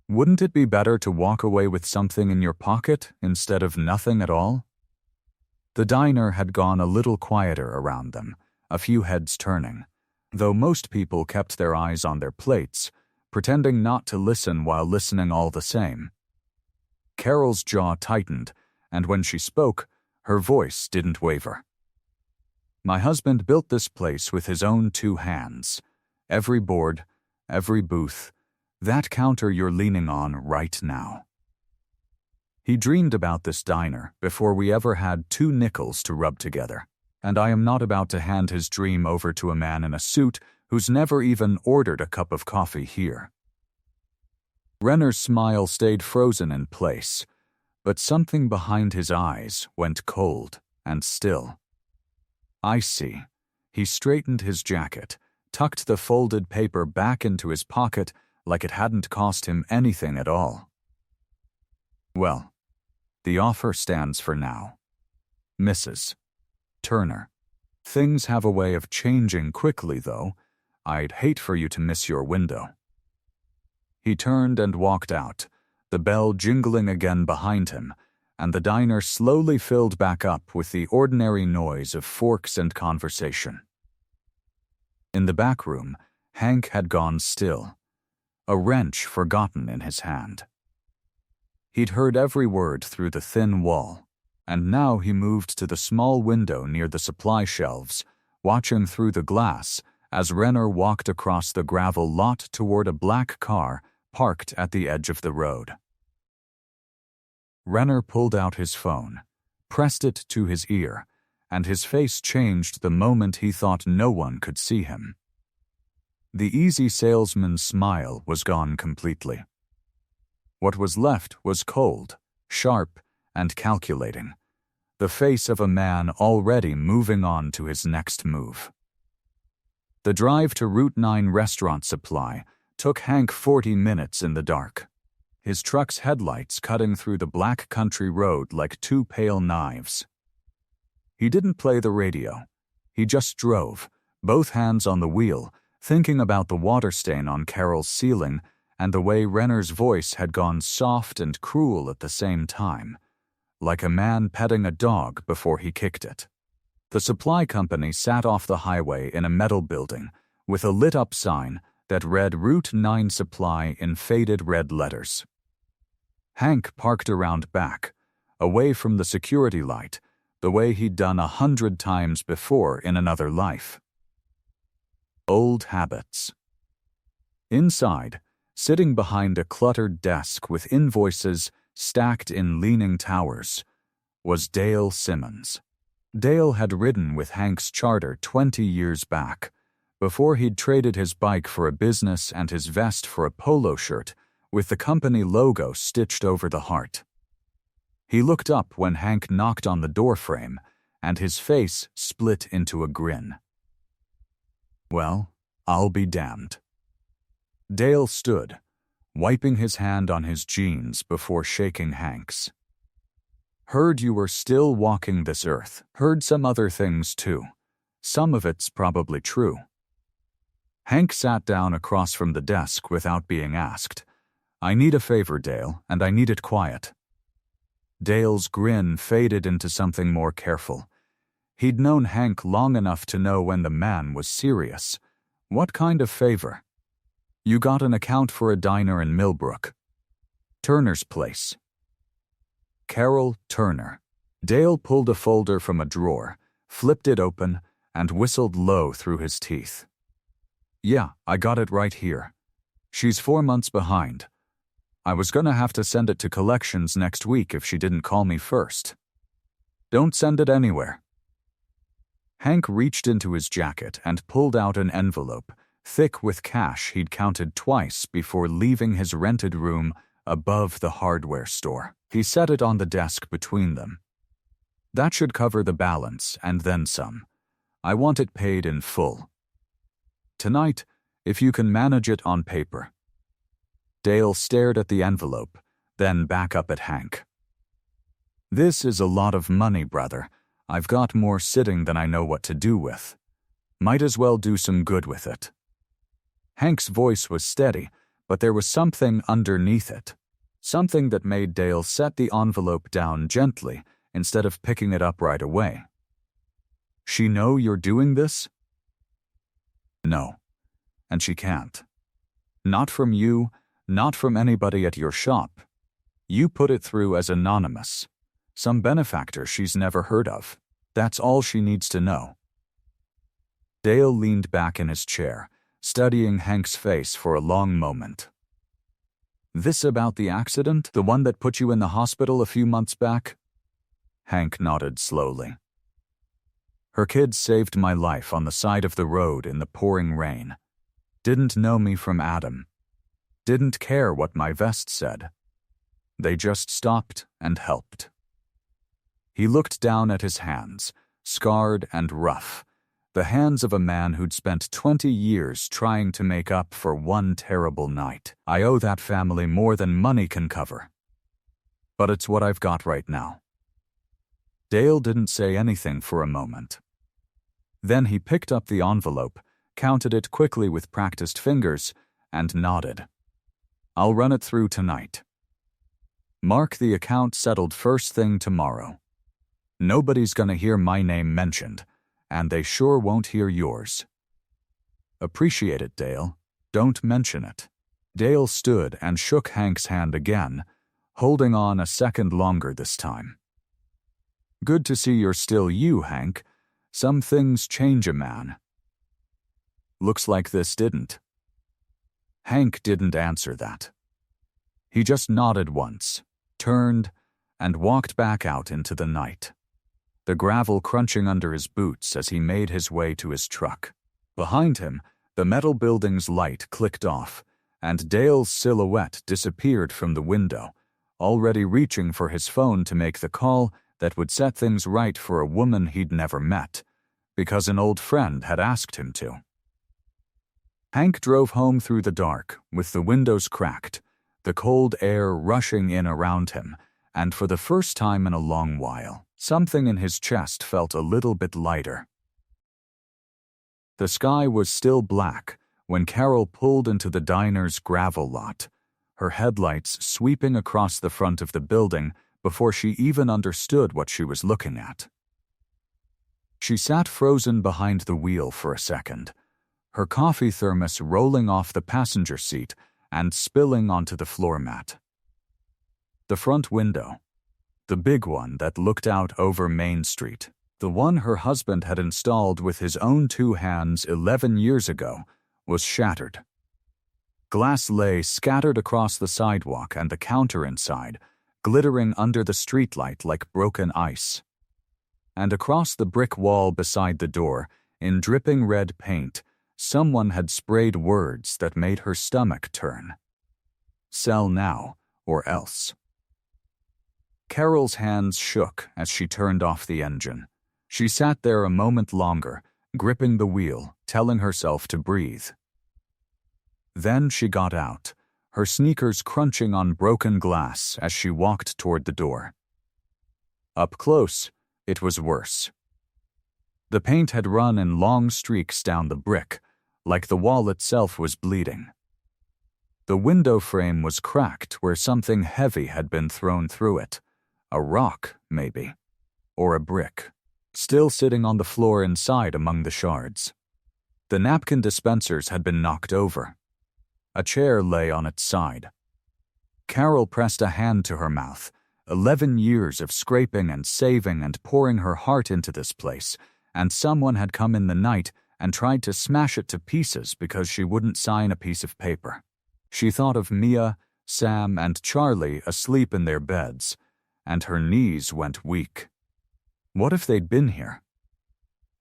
Wouldn't it be better to walk away with something in your pocket instead of nothing at all?" The diner had gone a little quieter around them, a few heads turning, though most people kept their eyes on their plates, pretending not to listen while listening all the same. Carol's jaw tightened, and when she spoke, her voice didn't waver. "My husband built this place with his own 2 hands. Every board, every booth, that counter you're leaning on right now. He dreamed about this diner before we ever had 2 nickels to rub together, and I am not about to hand his dream over to a man in a suit who's never even ordered a cup of coffee here." Renner's smile stayed frozen in place, but something behind his eyes went cold and still. "I see." He straightened his jacket, tucked the folded paper back into his pocket like it hadn't cost him anything at all. "Well, the offer stands for now. Mrs. Turner. Things have a way of changing quickly, though. I'd hate for you to miss your window." He turned and walked out, the bell jingling again behind him, and the diner slowly filled back up with the ordinary noise of forks and conversation. In the back room, Hank had gone still, a wrench forgotten in his hand. He'd heard every word through the thin wall, and now he moved to the small window near the supply shelves, watching through the glass as Renner walked across the gravel lot toward a black car parked at the edge of the road. Renner pulled out his phone, pressed it to his ear, and his face changed the moment he thought no one could see him. The easy salesman's smile was gone completely. What was left was cold, sharp, and calculating, the face of a man already moving on to his next move. The drive to Route 9 restaurant supply took Hank 40 minutes in the dark, his truck's headlights cutting through the black country road like 2 pale knives. He didn't play the radio. He just drove, both hands on the wheel, thinking about the water stain on Carol's ceiling and the way Renner's voice had gone soft and cruel at the same time, like a man petting a dog before he kicked it. The supply company sat off the highway in a metal building with a lit-up sign that read Route 9 Supply in faded red letters. Hank parked around back, away from the security light, the way he'd done 100 times before in another life. Old habits. Inside, sitting behind a cluttered desk with invoices stacked in leaning towers, was Dale Simmons. Dale had ridden with Hank's charter 20 years back, before he'd traded his bike for a business and his vest for a polo shirt with the company logo stitched over the heart. He looked up when Hank knocked on the doorframe, and his face split into a grin. Well, I'll be damned. Dale stood, wiping his hand on his jeans before shaking Hank's. Heard you were still walking this earth. Heard some other things too. Some of it's probably true. Hank sat down across from the desk without being asked. I need a favor, Dale, and I need it quiet. Dale's grin faded into something more careful. He'd known Hank long enough to know when the man was serious. What kind of favor? You got an account for a diner in Millbrook. Turner's Place. Carol Turner. Dale pulled a folder from a drawer, flipped it open, and whistled low through his teeth. Yeah, I got it right here. She's 4 months behind. I was gonna have to send it to collections next week if she didn't call me first. Don't send it anywhere. Hank reached into his jacket and pulled out an envelope, thick with cash he'd counted twice before leaving his rented room above the hardware store. He set it on the desk between them. That should cover the balance and then some. I want it paid in full. Tonight, if you can manage it on paper. Dale stared at the envelope, then back up at Hank. This is a lot of money, brother. I've got more sitting than I know what to do with. Might as well do some good with it. Hank's voice was steady, but there was something underneath it. Something that made Dale set the envelope down gently instead of picking it up right away. She know you're doing this? No. And she can't. Not from you, not from anybody at your shop. You put it through as anonymous. Some benefactor she's never heard of. That's all she needs to know. Dale leaned back in his chair, studying Hank's face for a long moment. This about the accident? The one that put you in the hospital a few months back? Hank nodded slowly. Her kids saved my life on the side of the road in the pouring rain. Didn't know me from Adam. Didn't care what my vest said. They just stopped and helped. He looked down at his hands, scarred and rough, the hands of a man who'd spent 20 years trying to make up for one terrible night. I owe that family more than money can cover. But it's what I've got right now. Dale didn't say anything for a moment. Then he picked up the envelope, counted it quickly with practiced fingers, and nodded. I'll run it through tonight. Mark the account settled first thing tomorrow. Nobody's gonna hear my name mentioned, and they sure won't hear yours. Appreciate it, Dale. Don't mention it. Dale stood and shook Hank's hand again, holding on a second longer this time. Good to see you're still you, Hank. Some things change a man. Looks like this didn't. Hank didn't answer that. He just nodded once, turned, and walked back out into the night, the gravel crunching under his boots as he made his way to his truck. Behind him, the metal building's light clicked off, and Dale's silhouette disappeared from the window, already reaching for his phone to make the call that would set things right for a woman he'd never met, because an old friend had asked him to. Hank drove home through the dark, with the windows cracked, the cold air rushing in around him, and for the first time in a long while, something in his chest felt a little bit lighter. The sky was still black when Carol pulled into the diner's gravel lot, her headlights sweeping across the front of the building before she even understood what she was looking at. She sat frozen behind the wheel for a second, her coffee thermos rolling off the passenger seat and spilling onto the floor mat. The front window, the big one that looked out over Main Street, the one her husband had installed with his own 2 hands 11 years ago, was shattered. Glass lay scattered across the sidewalk and the counter inside, glittering under the streetlight like broken ice. and across the brick wall beside the door, in dripping red paint, someone had sprayed words that made her stomach turn. Sell now, or else. Carol's hands shook as she turned off the engine. She sat there a moment longer, gripping the wheel, telling herself to breathe. Then she got out, her sneakers crunching on broken glass as she walked toward the door. Up close, it was worse. The paint had run in long streaks down the brick, like the wall itself was bleeding. The window frame was cracked where something heavy had been thrown through it. A rock, maybe. Or a brick, still sitting on the floor inside among the shards. The napkin dispensers had been knocked over. A chair lay on its side. Carol pressed a hand to her mouth. 11 years of scraping and saving and pouring her heart into this place, and someone had come in the night and tried to smash it to pieces because she wouldn't sign a piece of paper. She thought of Mia, Sam, and Charlie asleep in their beds, and her knees went weak. What if they'd been here?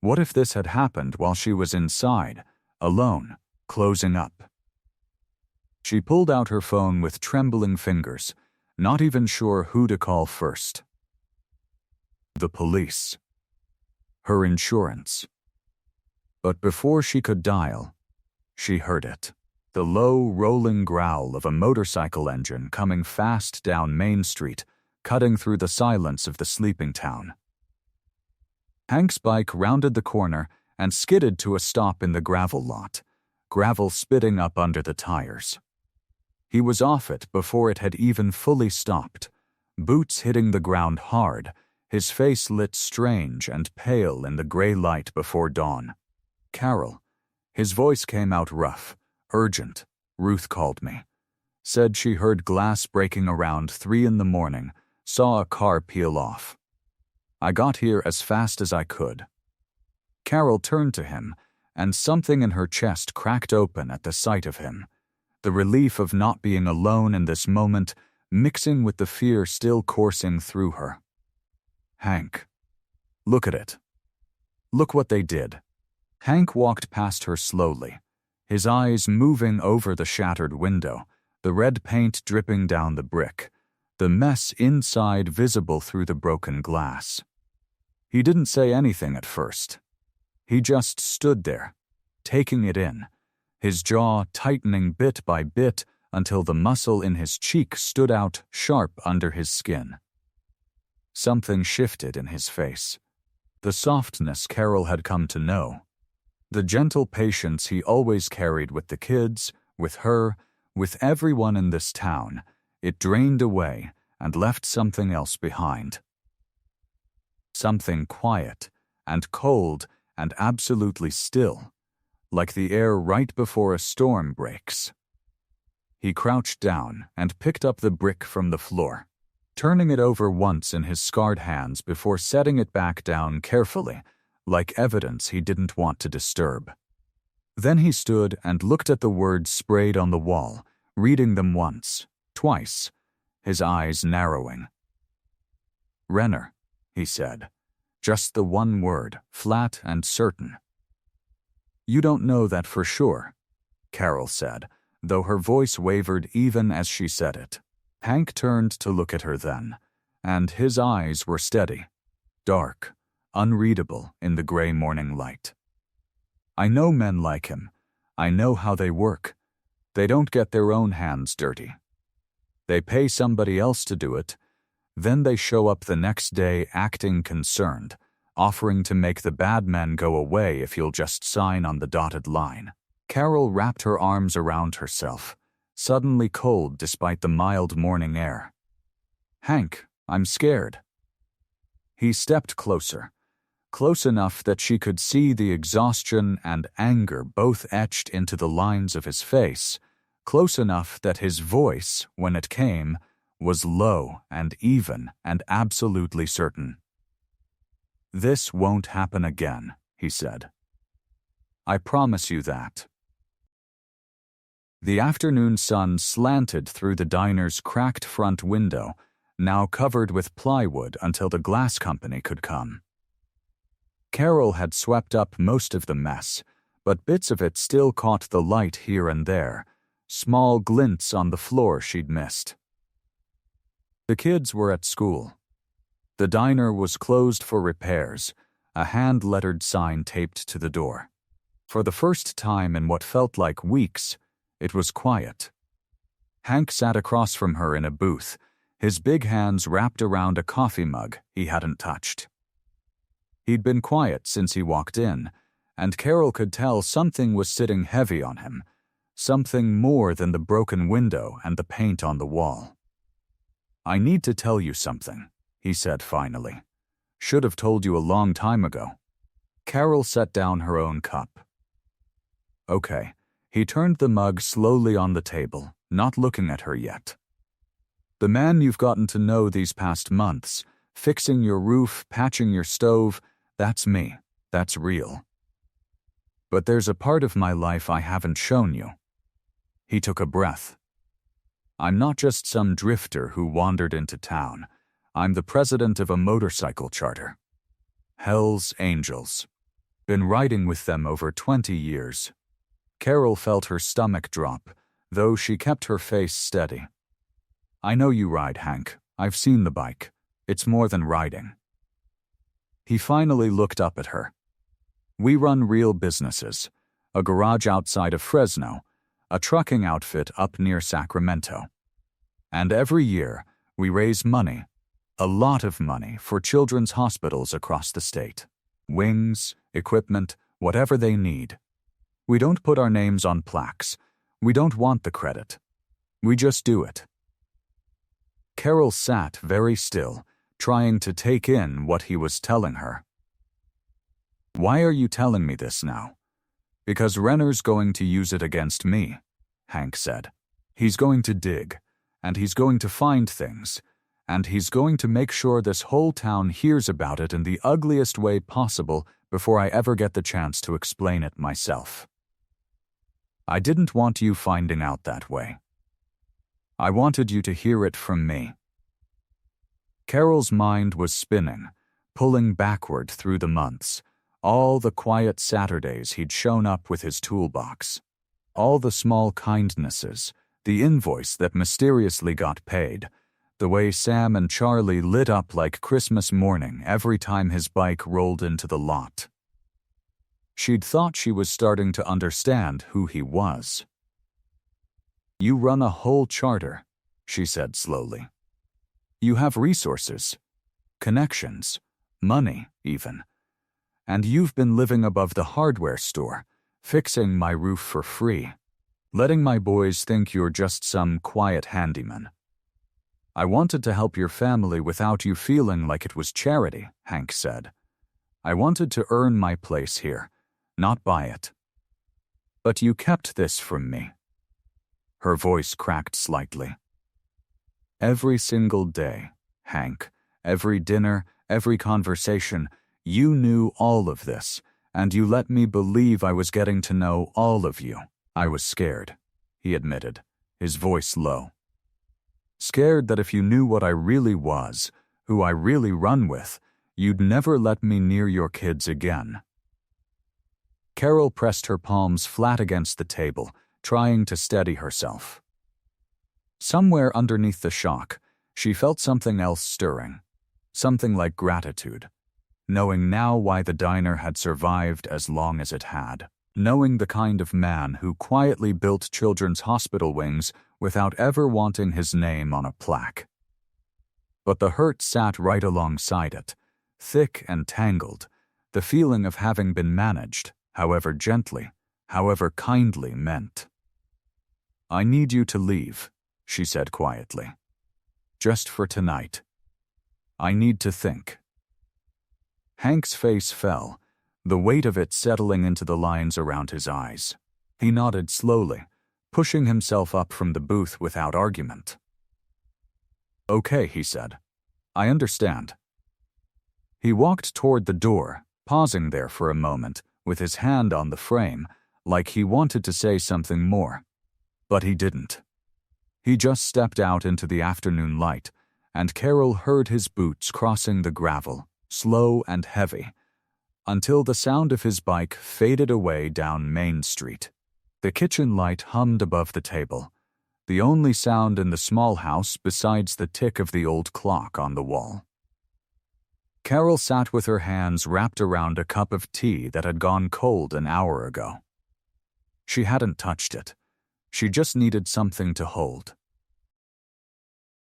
What if this had happened while she was inside, alone, closing up? She pulled out her phone with trembling fingers, not even sure who to call first. The police. Her insurance. But before she could dial, she heard it. The low, rolling growl of a motorcycle engine coming fast down Main Street, cutting through the silence of the sleeping town. Hank's bike rounded the corner and skidded to a stop in the gravel lot, gravel spitting up under the tires. He was off it before it had even fully stopped, boots hitting the ground hard, his face lit strange and pale in the gray light before dawn. Carol. His voice came out rough, urgent. Ruth called me. Said she heard glass breaking around 3 a.m, saw a car peel off. I got here as fast as I could. Carol turned to him, and something in her chest cracked open at the sight of him. The relief of not being alone in this moment, mixing with the fear still coursing through her. Hank. Look at it. Look what they did. Hank walked past her slowly, his eyes moving over the shattered window, the red paint dripping down the brick, the mess inside visible through the broken glass. He didn't say anything at first. He just stood there, taking it in, his jaw tightening bit by bit until the muscle in his cheek stood out sharp under his skin. Something shifted in his face. The softness Carol had come to know. The gentle patience he always carried with the kids, with her, with everyone in this town. It drained away and left something else behind. Something quiet and cold and absolutely still, like the air right before a storm breaks. He crouched down and picked up the brick from the floor, turning it over once in his scarred hands before setting it back down carefully, like evidence he didn't want to disturb. Then he stood and looked at the words sprayed on the wall, reading them once, twice, his eyes narrowing. Renner, he said, just the one word, flat and certain. You don't know that for sure, Carol said, though her voice wavered even as she said it. Hank turned to look at her then, and his eyes were steady, dark, unreadable in the gray morning light. I know men like him. I know how they work. They don't get their own hands dirty. They pay somebody else to do it. Then they show up the next day acting concerned, offering to make the bad men go away if you'll just sign on the dotted line. Carol wrapped her arms around herself, suddenly cold despite the mild morning air. Hank, I'm scared. He stepped closer, close enough that she could see the exhaustion and anger both etched into the lines of his face, close enough that his voice, when it came, was low and even and absolutely certain. This won't happen again, he said. I promise you that. The afternoon sun slanted through the diner's cracked front window, now covered with plywood until the glass company could come. Carol had swept up most of the mess, but bits of it still caught the light here and there, small glints on the floor she'd missed. The kids were at school. The diner was closed for repairs, a hand-lettered sign taped to the door. For the first time in what felt like weeks, it was quiet. Hank sat across from her in a booth, his big hands wrapped around a coffee mug he hadn't touched. He'd been quiet since he walked in, and Carol could tell something was sitting heavy on him, something more than the broken window and the paint on the wall. "I need to tell you something," he said finally. "Should have told you a long time ago." Carol set down her own cup. "Okay." He turned the mug slowly on the table, not looking at her yet. "The man you've gotten to know these past months, fixing your roof, patching your stove, that's me. That's real. But there's a part of my life I haven't shown you." He took a breath. "I'm not just some drifter who wandered into town. I'm the president of a motorcycle charter. Hell's Angels. Been riding with them over 20 years. Carol felt her stomach drop, though she kept her face steady. "I know you ride, Hank. I've seen the bike. It's more than riding." He finally looked up at her. "We run real businesses, a garage outside of Fresno, a trucking outfit up near Sacramento. And every year, we raise money, a lot of money, for children's hospitals across the state. Wings, equipment, whatever they need. We don't put our names on plaques. We don't want the credit. We just do it." Carol sat very still, trying to take in what he was telling her. "Why are you telling me this now?" "Because Renner's going to use it against me," Hank said. "He's going to dig, and he's going to find things, and he's going to make sure this whole town hears about it in the ugliest way possible before I ever get the chance to explain it myself. I didn't want you finding out that way. I wanted you to hear it from me." Carol's mind was spinning, pulling backward through the months, all the quiet Saturdays he'd shown up with his toolbox, all the small kindnesses, the invoice that mysteriously got paid, the way Sam and Charlie lit up like Christmas morning every time his bike rolled into the lot. She'd thought she was starting to understand who he was. "You run a whole charter," she said slowly. "You have resources, connections, money even. And you've been living above the hardware store, fixing my roof for free, letting my boys think you're just some quiet handyman. I wanted to help your family without you feeling like it was charity," Hank said. "I wanted to earn my place here, not buy it. But you kept this from me." Her voice cracked slightly. "Every single day, Hank, every dinner, every conversation, you knew all of this, and you let me believe I was getting to know all of you. I was scared," he admitted, his voice low. "Scared that if you knew what I really was, who I really run with, you'd never let me near your kids again." Carol pressed her palms flat against the table, trying to steady herself. Somewhere underneath the shock, she felt something else stirring, something like gratitude, knowing now why the diner had survived as long as it had, knowing the kind of man who quietly built children's hospital wings without ever wanting his name on a plaque. But the hurt sat right alongside it, thick and tangled, the feeling of having been managed, however gently, however kindly meant. "I need you to leave," she said quietly. "Just for tonight. I need to think." Hank's face fell, the weight of it settling into the lines around his eyes. He nodded slowly, pushing himself up from the booth without argument. "Okay," he said. "I understand." He walked toward the door, pausing there for a moment, with his hand on the frame, like he wanted to say something more. But he didn't. He just stepped out into the afternoon light, and Carol heard his boots crossing the gravel, slow and heavy, until the sound of his bike faded away down Main Street. The kitchen light hummed above the table, the only sound in the small house besides the tick of the old clock on the wall. Carol sat with her hands wrapped around a cup of tea that had gone cold an hour ago. She hadn't touched it. She just needed something to hold.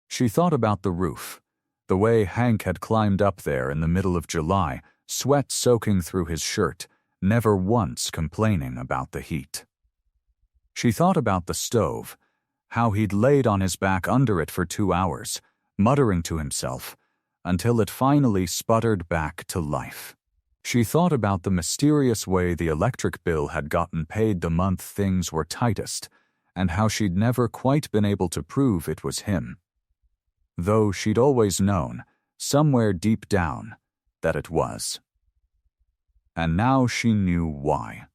She thought about the roof, the way Hank had climbed up there in the middle of July, sweat soaking through his shirt, never once complaining about the heat. She thought about the stove, how he'd laid on his back under it for 2 hours, muttering to himself, until it finally sputtered back to life. She thought about the mysterious way the electric bill had gotten paid the month things were tightest, and how she'd never quite been able to prove it was him. Though she'd always known, somewhere deep down, that it was. And now she knew why.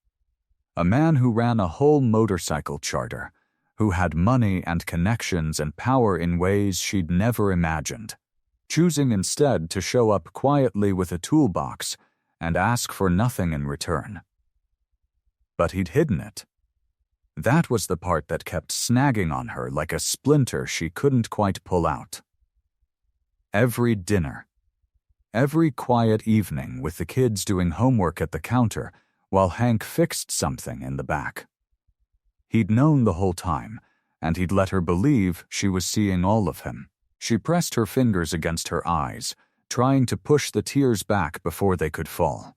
A man who ran a whole motorcycle charter, who had money and connections and power in ways she'd never imagined, choosing instead to show up quietly with a toolbox and ask for nothing in return. But he'd hidden it. That was the part that kept snagging on her like a splinter she couldn't quite pull out. Every dinner, every quiet evening with the kids doing homework at the counter while Hank fixed something in the back. He'd known the whole time, and he'd let her believe she was seeing all of him. She pressed her fingers against her eyes, trying to push the tears back before they could fall.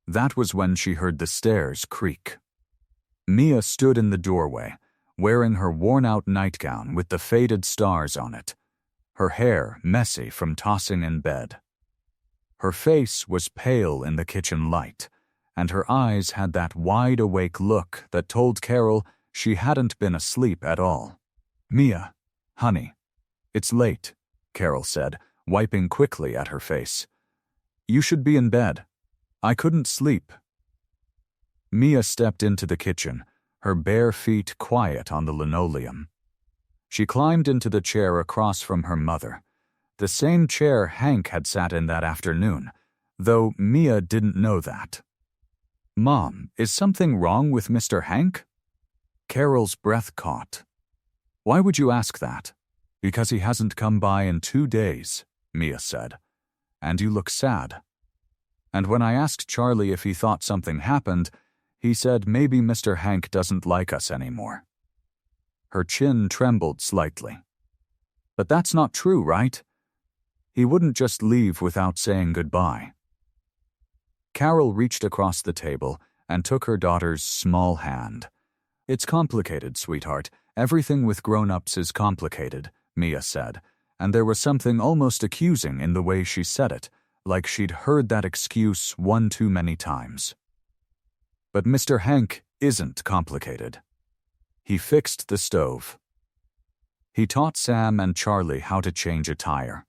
That was when she heard the stairs creak. Mia stood in the doorway, wearing her worn-out nightgown with the faded stars on it, her hair messy from tossing in bed. Her face was pale in the kitchen light, and her eyes had that wide-awake look that told Carol she hadn't been asleep at all. "Mia, honey, it's late," Carol said, wiping quickly at her face. "You should be in bed. I couldn't sleep." Mia stepped into the kitchen, her bare feet quiet on the linoleum. She climbed into the chair across from her mother, the same chair Hank had sat in that afternoon, though Mia didn't know that. "Mom, is something wrong with Mr. Hank?" Carol's breath caught. "Why would you ask that?" "Because he hasn't come by in 2 days," Mia said. "And you look sad. And when I asked Charlie if he thought something happened, he said maybe Mr. Hank doesn't like us anymore." Her chin trembled slightly. "But that's not true, right? He wouldn't just leave without saying goodbye." Carol reached across the table and took her daughter's small hand. "It's complicated, sweetheart. Everything with grown-ups is complicated," Mia said, and there was something almost accusing in the way she said it, like she'd heard that excuse one too many times. "But Mr. Hank isn't complicated. He fixed the stove. He taught Sam and Charlie how to change a tire.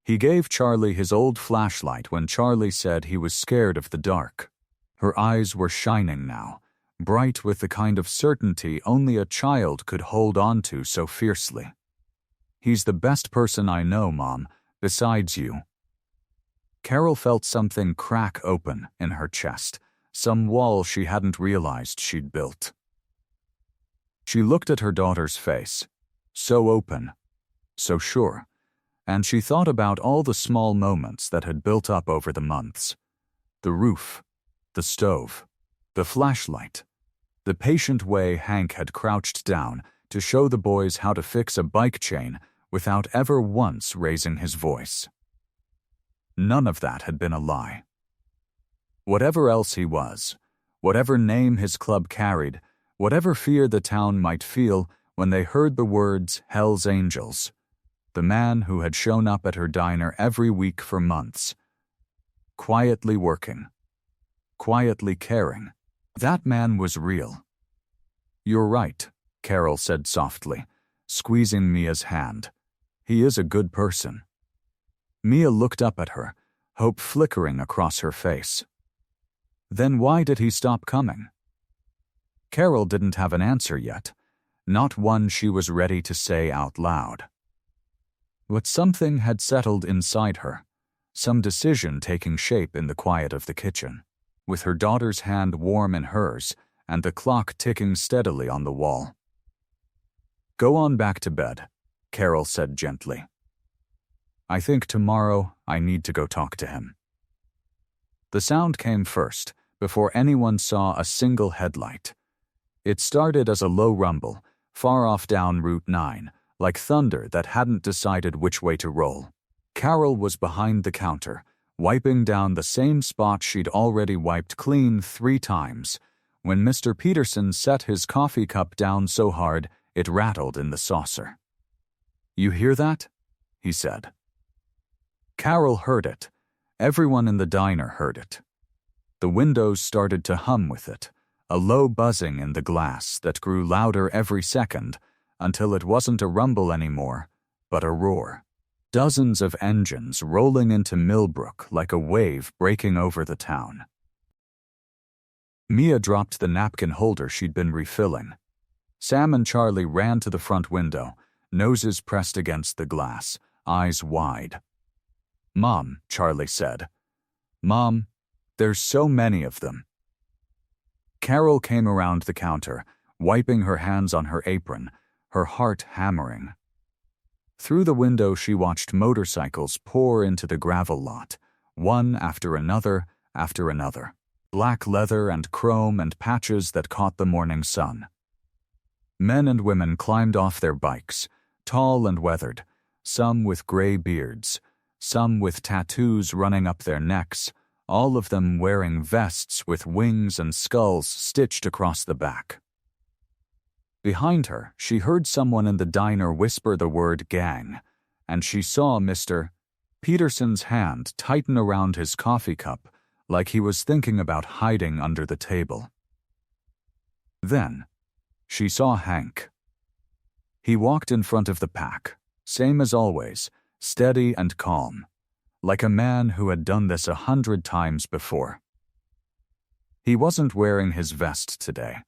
He gave Charlie his old flashlight when Charlie said he was scared of the dark." Her eyes were shining now, bright with the kind of certainty only a child could hold on to so fiercely. "He's the best person I know, Mom, besides you." Carol felt something crack open in her chest, some wall she hadn't realized she'd built. She looked at her daughter's face, so open, so sure, and she thought about all the small moments that had built up over the months. The roof, the stove, the flashlight, the patient way Hank had crouched down to show the boys how to fix a bike chain without ever once raising his voice. None of that had been a lie. Whatever else he was, whatever name his club carried, whatever fear the town might feel when they heard the words Hell's Angels, the man who had shown up at her diner every week for months, quietly working, quietly caring, that man was real. "You're right," Carol said softly, squeezing Mia's hand. "He is a good person." Mia looked up at her, hope flickering across her face. "Then why did he stop coming?" Carol didn't have an answer yet, not one she was ready to say out loud. But something had settled inside her, some decision taking shape in the quiet of the kitchen, with her daughter's hand warm in hers and the clock ticking steadily on the wall. "Go on back to bed," Carol said gently. "I think tomorrow I need to go talk to him." The sound came first, before anyone saw a single headlight. It started as a low rumble, far off down Route 9, like thunder that hadn't decided which way to roll. Carol was behind the counter, wiping down the same spot she'd already wiped clean 3 times, when Mr. Peterson set his coffee cup down so hard it rattled in the saucer. "You hear that?" he said. Carol heard it. Everyone in the diner heard it. The windows started to hum with it, a low buzzing in the glass that grew louder every second until it wasn't a rumble anymore, but a roar. Dozens of engines rolling into Millbrook like a wave breaking over the town. Mia dropped the napkin holder she'd been refilling. Sam and Charlie ran to the front window, noses pressed against the glass, eyes wide. "Mom," Charlie said. "Mom, there's so many of them." Carol came around the counter, wiping her hands on her apron, her heart hammering. Through the window she watched motorcycles pour into the gravel lot, one after another, black leather and chrome and patches that caught the morning sun. Men and women climbed off their bikes, tall and weathered, some with gray beards, some with tattoos running up their necks, all of them wearing vests with wings and skulls stitched across the back. Behind her, she heard someone in the diner whisper the word gang, and she saw Mr. Peterson's hand tighten around his coffee cup like he was thinking about hiding under the table. Then, she saw Hank. He walked in front of the pack, same as always, steady and calm, like a man who had done this 100 times before. He wasn't wearing his vest today,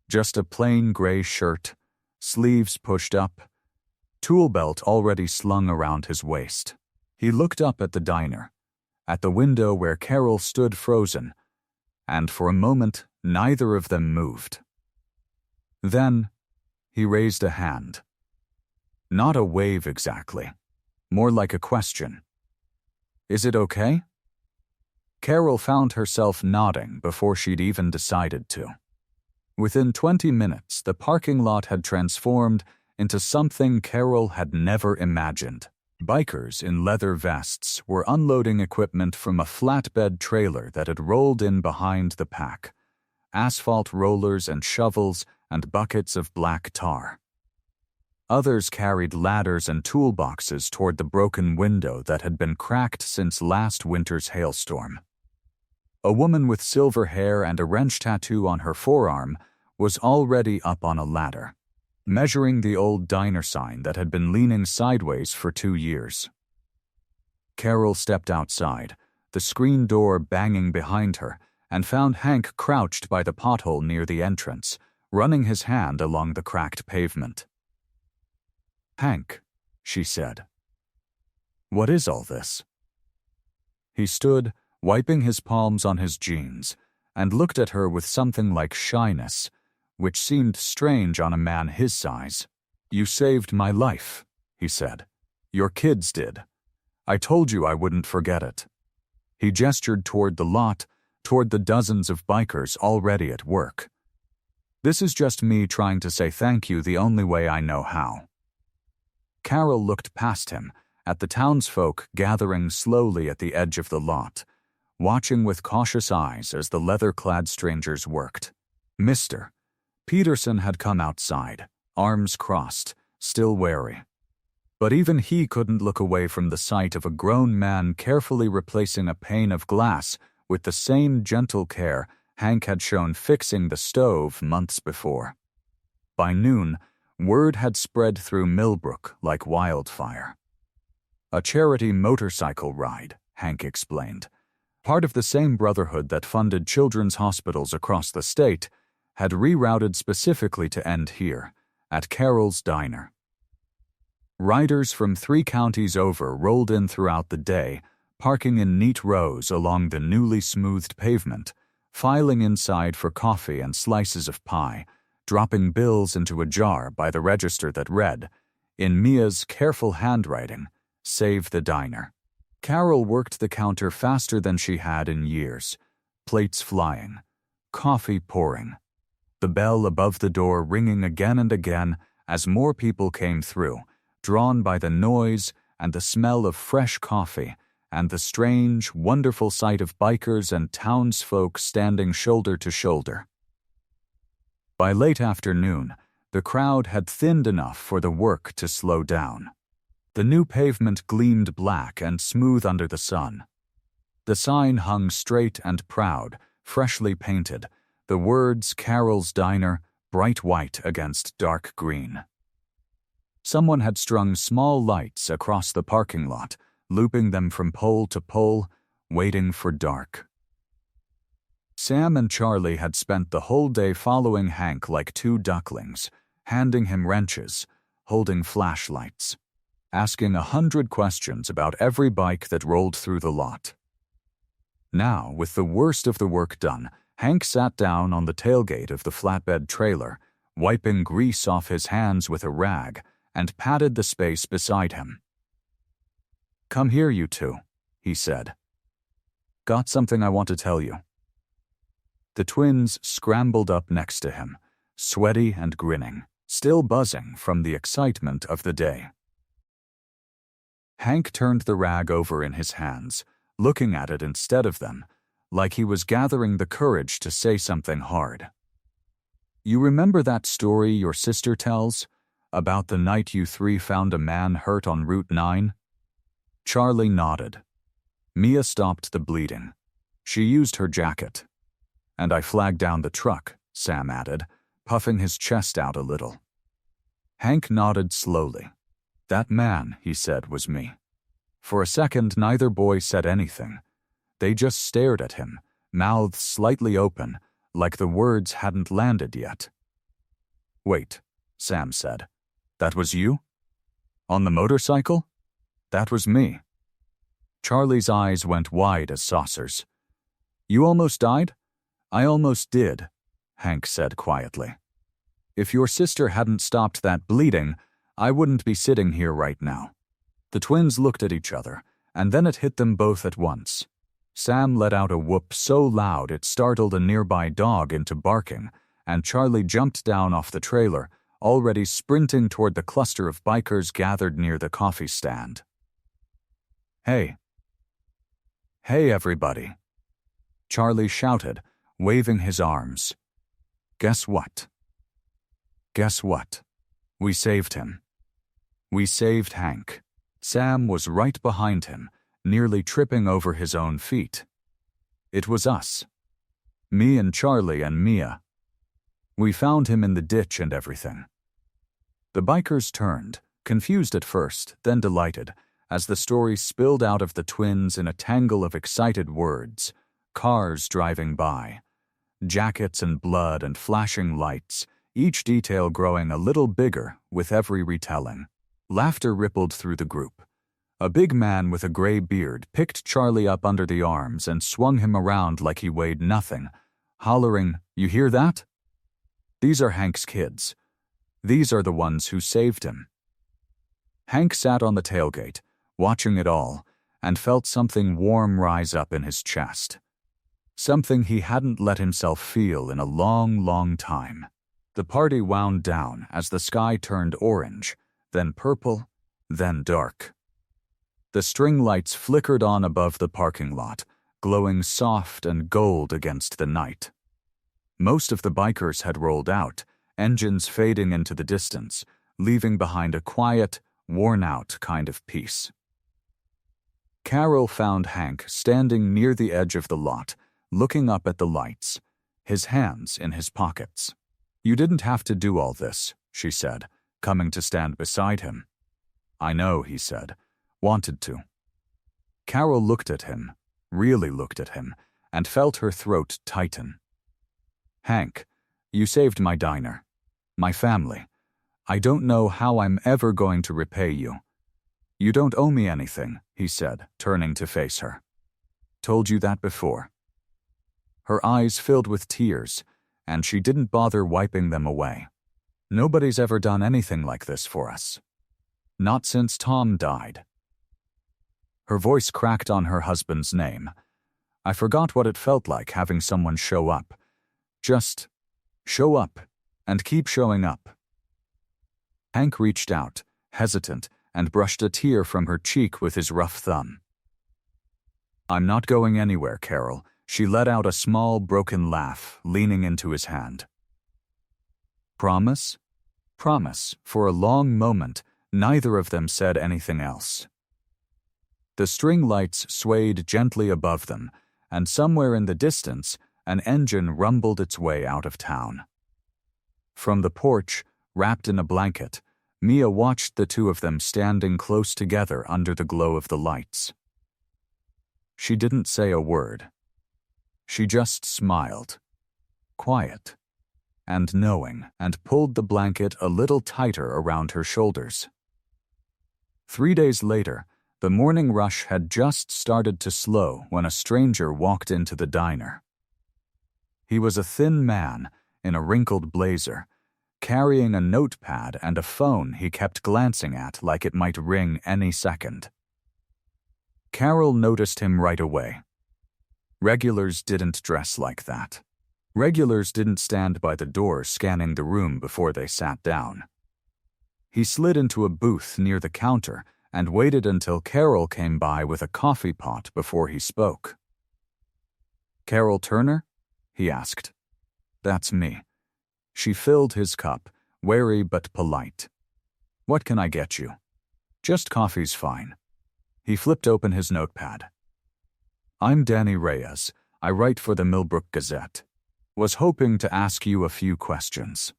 just a plain gray shirt, sleeves pushed up, tool belt already slung around his waist. He looked up at the diner, at the window where Carol stood frozen, and for a moment neither of them moved. Then, he raised a hand. Not a wave exactly, more like a question. "Is it okay?" Carol found herself nodding before she'd even decided to. Within 20 minutes, the parking lot had transformed into something Carol had never imagined. Bikers in leather vests were unloading equipment from a flatbed trailer that had rolled in behind the pack, asphalt rollers and shovels and buckets of black tar. Others carried ladders and toolboxes toward the broken window that had been cracked since last winter's hailstorm. A woman with silver hair and a wrench tattoo on her forearm was already up on a ladder, measuring the old diner sign that had been leaning sideways for 2 years. Carol stepped outside, the screen door banging behind her, and found Hank crouched by the pothole near the entrance, running his hand along the cracked pavement. "Hank," she said. "What is all this?" He stood, wiping his palms on his jeans, and looked at her with something like shyness, which seemed strange on a man his size. "You saved my life," he said. "Your kids did. I told you I wouldn't forget it." He gestured toward the lot, toward the dozens of bikers already at work. "This is just me trying to say thank you the only way I know how." Carol looked past him, at the townsfolk gathering slowly at the edge of the lot, watching with cautious eyes as the leather-clad strangers worked. Mr. Peterson had come outside, arms crossed, still wary. But even he couldn't look away from the sight of a grown man carefully replacing a pane of glass with the same gentle care Hank had shown fixing the stove months before. By noon, word had spread through Millbrook like wildfire. "A charity motorcycle ride," Hank explained. Part of the same brotherhood that funded children's hospitals across the state had rerouted specifically to end here, at Carol's Diner. Riders from 3 counties over rolled in throughout the day, parking in neat rows along the newly smoothed pavement, filing inside for coffee and slices of pie, dropping bills into a jar by the register that read, in Mia's careful handwriting, "Save the diner." Carol worked the counter faster than she had in years, plates flying, coffee pouring, the bell above the door ringing again and again as more people came through, drawn by the noise and the smell of fresh coffee and the strange, wonderful sight of bikers and townsfolk standing shoulder to shoulder. By late afternoon, the crowd had thinned enough for the work to slow down. The new pavement gleamed black and smooth under the sun. The sign hung straight and proud, freshly painted, the words Carol's Diner, bright white against dark green. Someone had strung small lights across the parking lot, looping them from pole to pole, waiting for dark. Sam and Charlie had spent the whole day following Hank like two ducklings, handing him wrenches, holding flashlights, asking 100 questions about every bike that rolled through the lot. Now, with the worst of the work done, Hank sat down on the tailgate of the flatbed trailer, wiping grease off his hands with a rag, and patted the space beside him. "Come here, you two," he said. "Got something I want to tell you." The twins scrambled up next to him, sweaty and grinning, still buzzing from the excitement of the day. Hank turned the rag over in his hands, looking at it instead of them, like he was gathering the courage to say something hard. "You remember that story your sister tells, about the night you three found a man hurt on Route 9? Charlie nodded. "Mia stopped the bleeding. She used her jacket. And I flagged down the truck," Sam added, puffing his chest out a little. Hank nodded slowly. "That man," he said, "was me." For a second, neither boy said anything. They just stared at him, mouths slightly open, like the words hadn't landed yet. "Wait," Sam said. "That was you? On the motorcycle?" "That was me." Charlie's eyes went wide as saucers. "You almost died?" "I almost did," Hank said quietly. "If your sister hadn't stopped that bleeding, I wouldn't be sitting here right now." The twins looked at each other, and then it hit them both at once. Sam let out a whoop so loud it startled a nearby dog into barking, and Charlie jumped down off the trailer, already sprinting toward the cluster of bikers gathered near the coffee stand. "Hey. Hey, everybody," Charlie shouted, waving his arms. "Guess what? Guess what? We saved him. We saved Hank." Sam was right behind him, nearly tripping over his own feet. "It was us. Me and Charlie and Mia. We found him in the ditch and everything." The bikers turned, confused at first, then delighted, as the story spilled out of the twins in a tangle of excited words, cars driving by, jackets and blood and flashing lights, each detail growing a little bigger with every retelling. Laughter rippled through the group. A big man with a gray beard picked Charlie up under the arms and swung him around like he weighed nothing, hollering, "You hear that? These are Hank's kids. These are the ones who saved him." Hank sat on the tailgate, watching it all, and felt something warm rise up in his chest. Something he hadn't let himself feel in a long, long time. The party wound down as the sky turned orange, then purple, then dark. The string lights flickered on above the parking lot, glowing soft and gold against the night. Most of the bikers had rolled out, engines fading into the distance, leaving behind a quiet, worn-out kind of peace. Carol found Hank standing near the edge of the lot, looking up at the lights, his hands in his pockets. "You didn't have to do all this," she said, coming to stand beside him. "I know," he said. "Wanted to." Carol looked at him, really looked at him, and felt her throat tighten. "Hank, you saved my diner. My family. I don't know how I'm ever going to repay you. You don't owe me anything, he said, turning to face her. Told you that before. Her eyes filled with tears, and she didn't bother wiping them away. Nobody's ever done anything like this for us. Not since Tom died. Her voice cracked on her husband's name. I forgot what it felt like having someone show up. Just show up and keep showing up. Hank reached out, hesitant, and brushed a tear from her cheek with his rough thumb. I'm not going anywhere, Carol. She let out a small, broken laugh, leaning into his hand. Promise? Promise. For a long moment, neither of them said anything else. The string lights swayed gently above them, and somewhere in the distance, an engine rumbled its way out of town. From the porch, wrapped in a blanket, Mia watched the two of them standing close together under the glow of the lights. She didn't say a word. She just smiled, quiet and knowing, and pulled the blanket a little tighter around her shoulders. 3 days later, the morning rush had just started to slow when a stranger walked into the diner. He was a thin man in a wrinkled blazer, carrying a notepad and a phone he kept glancing at like it might ring any second. Carol noticed him right away. Regulars didn't dress like that. Regulars didn't stand by the door scanning the room before they sat down. He slid into a booth near the counter and waited until Carol came by with a coffee pot before he spoke. Carol Turner? He asked. That's me. She filled his cup, wary but polite. What can I get you? Just coffee's fine. He flipped open his notepad. I'm Danny Reyes. I write for the Millbrook Gazette. Was hoping to ask you a few questions.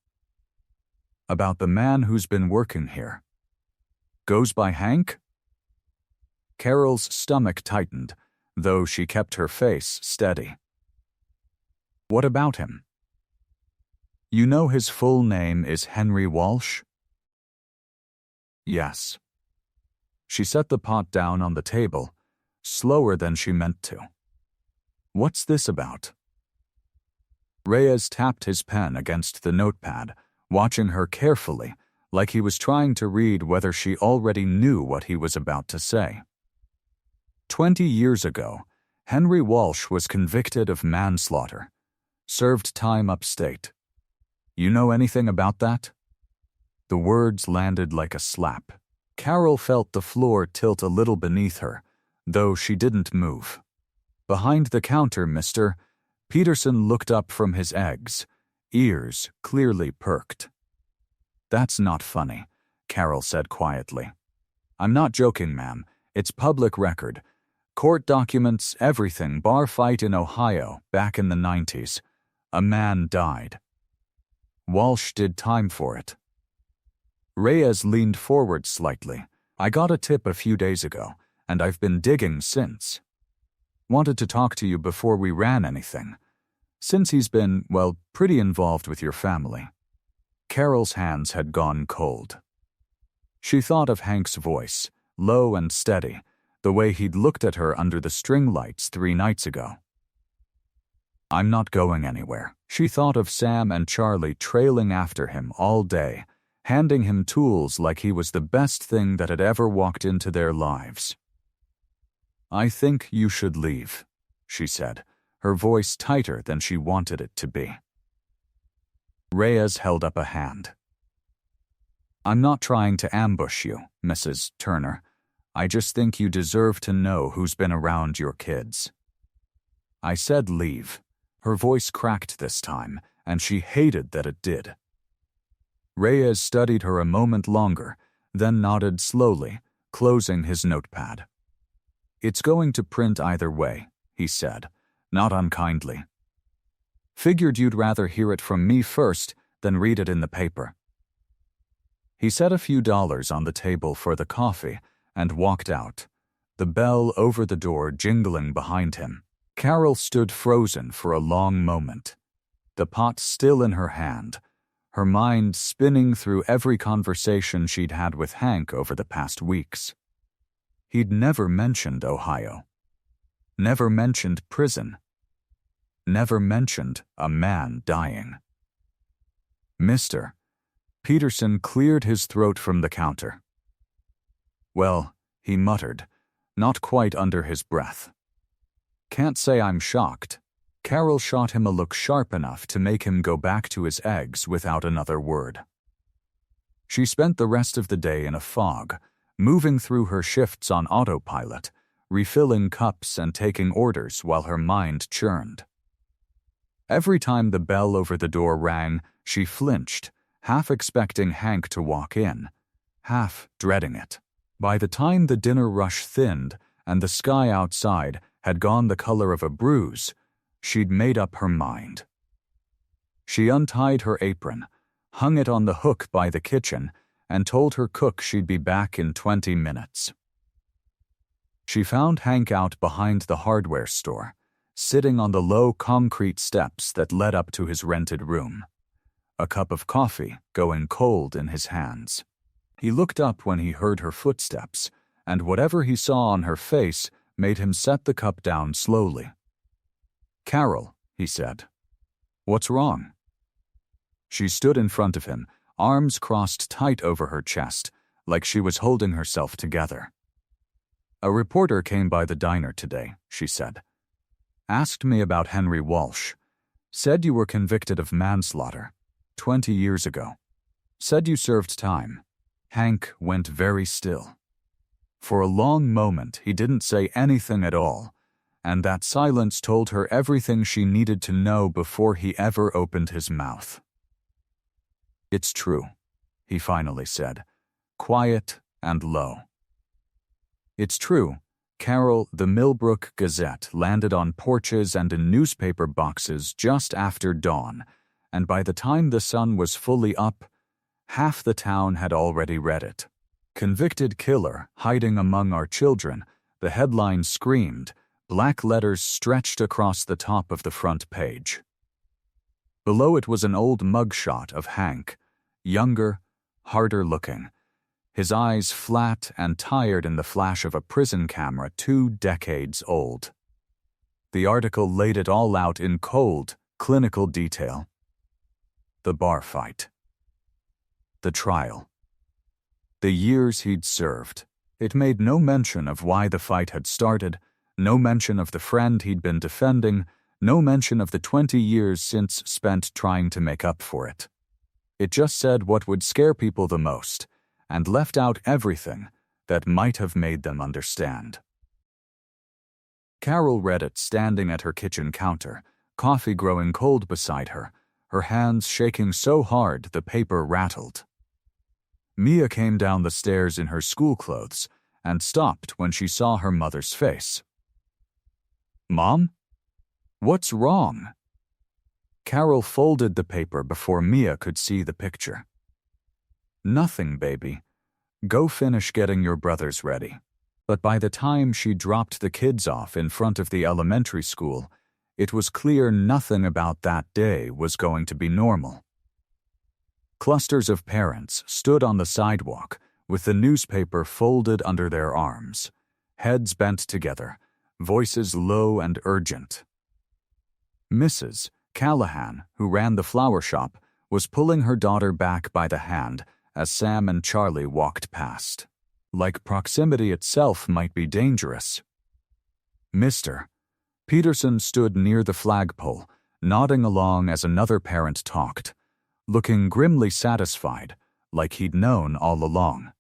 About the man who's been working here. Goes by Hank? Carol's stomach tightened, though she kept her face steady. What about him? You know his full name is Henry Walsh? Yes. She set the pot down on the table, slower than she meant to. What's this about? Reyes tapped his pen against the notepad, watching her carefully, like he was trying to read whether she already knew what he was about to say. 20 years ago, Henry Walsh was convicted of manslaughter, served time upstate. You know anything about that? The words landed like a slap. Carol felt the floor tilt a little beneath her, though she didn't move. Behind the counter, Mr. Peterson looked up from his eggs, ears clearly perked. That's not funny, Carol said quietly. I'm not joking, ma'am. It's public record. Court documents, everything, bar fight in Ohio, back in the 90s. A man died. Walsh did time for it. Reyes leaned forward slightly. I got a tip a few days ago, and I've been digging since. Wanted to talk to you before we ran anything. Since he's been, well, pretty involved with your family. Carol's hands had gone cold. She thought of Hank's voice, low and steady, the way he'd looked at her under the string lights 3 nights ago. I'm not going anywhere. She thought of Sam and Charlie trailing after him all day, handing him tools like he was the best thing that had ever walked into their lives. I think you should leave, she said, her voice tighter than she wanted it to be. Reyes held up a hand. I'm not trying to ambush you, Mrs. Turner. I just think you deserve to know who's been around your kids. I said leave. Her voice cracked this time, and she hated that it did. Reyes studied her a moment longer, then nodded slowly, closing his notepad. It's going to print either way, he said, not unkindly. Figured you'd rather hear it from me first than read it in the paper. He set a few dollars on the table for the coffee and walked out, the bell over the door jingling behind him. Carol stood frozen for a long moment, the pot still in her hand, her mind spinning through every conversation she'd had with Hank over the past weeks. He'd never mentioned Ohio. Never mentioned prison. Never mentioned a man dying. "Mister." Peterson cleared his throat from the counter. "Well," he muttered, not quite under his breath. "Can't say I'm shocked." Carol shot him a look sharp enough to make him go back to his eggs without another word. She spent the rest of the day in a fog, moving through her shifts on autopilot, refilling cups and taking orders while her mind churned. Every time the bell over the door rang, she flinched, half expecting Hank to walk in, half dreading it. By the time the dinner rush thinned and the sky outside had gone the color of a bruise, she'd made up her mind. She untied her apron, hung it on the hook by the kitchen, and told her cook she'd be back in 20 minutes. She found Hank out behind the hardware store, sitting on the low concrete steps that led up to his rented room, a cup of coffee going cold in his hands. He looked up when he heard her footsteps, and whatever he saw on her face made him set the cup down slowly. "Carol," he said. "What's wrong?" She stood in front of him, arms crossed tight over her chest, like she was holding herself together. "A reporter came by the diner today," she said. "Asked me about Henry Walsh. Said you were convicted of manslaughter 20 years ago. Said you served time." Hank went very still. For a long moment he didn't say anything at all, and that silence told her everything she needed to know before he ever opened his mouth. "It's true," he finally said, quiet and low. "It's true. Carol, the Millbrook Gazette landed on porches and in newspaper boxes just after dawn, and by the time the sun was fully up, half the town had already read it. Convicted killer hiding among our children, the headline screamed, black letters stretched across the top of the front page. Below it was an old mugshot of Hank, younger, harder looking, his eyes flat and tired in the flash of a prison camera 2 decades old. The article laid it all out in cold, clinical detail. The bar fight. The trial. The years he'd served. It made no mention of why the fight had started, no mention of the friend he'd been defending, no mention of the 20 years since spent trying to make up for it. It just said what would scare people the most, and left out everything that might have made them understand. Carol read it standing at her kitchen counter, coffee growing cold beside her, her hands shaking so hard the paper rattled. Mia came down the stairs in her school clothes and stopped when she saw her mother's face. "Mom? What's wrong?" Carol folded the paper before Mia could see the picture. "Nothing, baby. Go finish getting your brothers ready." But by the time she dropped the kids off in front of the elementary school, it was clear nothing about that day was going to be normal. Clusters of parents stood on the sidewalk with the newspaper folded under their arms, heads bent together, voices low and urgent. Mrs. Callahan, who ran the flower shop, was pulling her daughter back by the hand as Sam and Charlie walked past. Like proximity itself might be dangerous. Mr. Peterson stood near the flagpole, nodding along as another parent talked, looking grimly satisfied, like he'd known all along.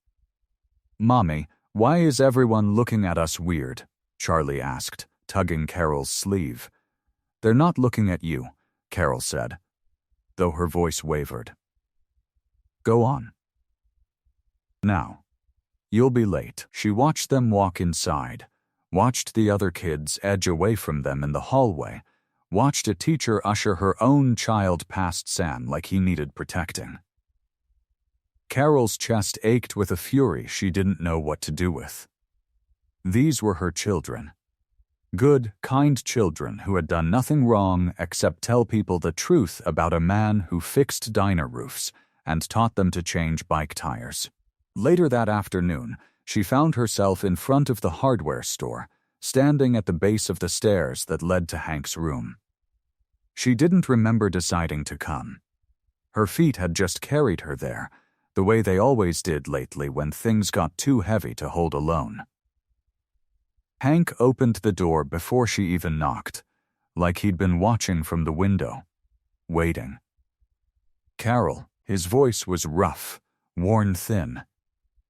"Mommy, why is everyone looking at us weird?" Charlie asked, tugging Carol's sleeve. "They're not looking at you," Carol said, though her voice wavered. "Go on." "Now, you'll be late." She watched them walk inside, watched the other kids edge away from them in the hallway, watched a teacher usher her own child past Sam like he needed protecting. Carol's chest ached with a fury she didn't know what to do with. These were her children. Good, kind children who had done nothing wrong except tell people the truth about a man who fixed diner roofs and taught them to change bike tires. Later that afternoon, she found herself in front of the hardware store, standing at the base of the stairs that led to Hank's room. She didn't remember deciding to come. Her feet had just carried her there, the way they always did lately when things got too heavy to hold alone. Hank opened the door before she even knocked, like he'd been watching from the window, waiting. Carol, his voice was rough, worn thin.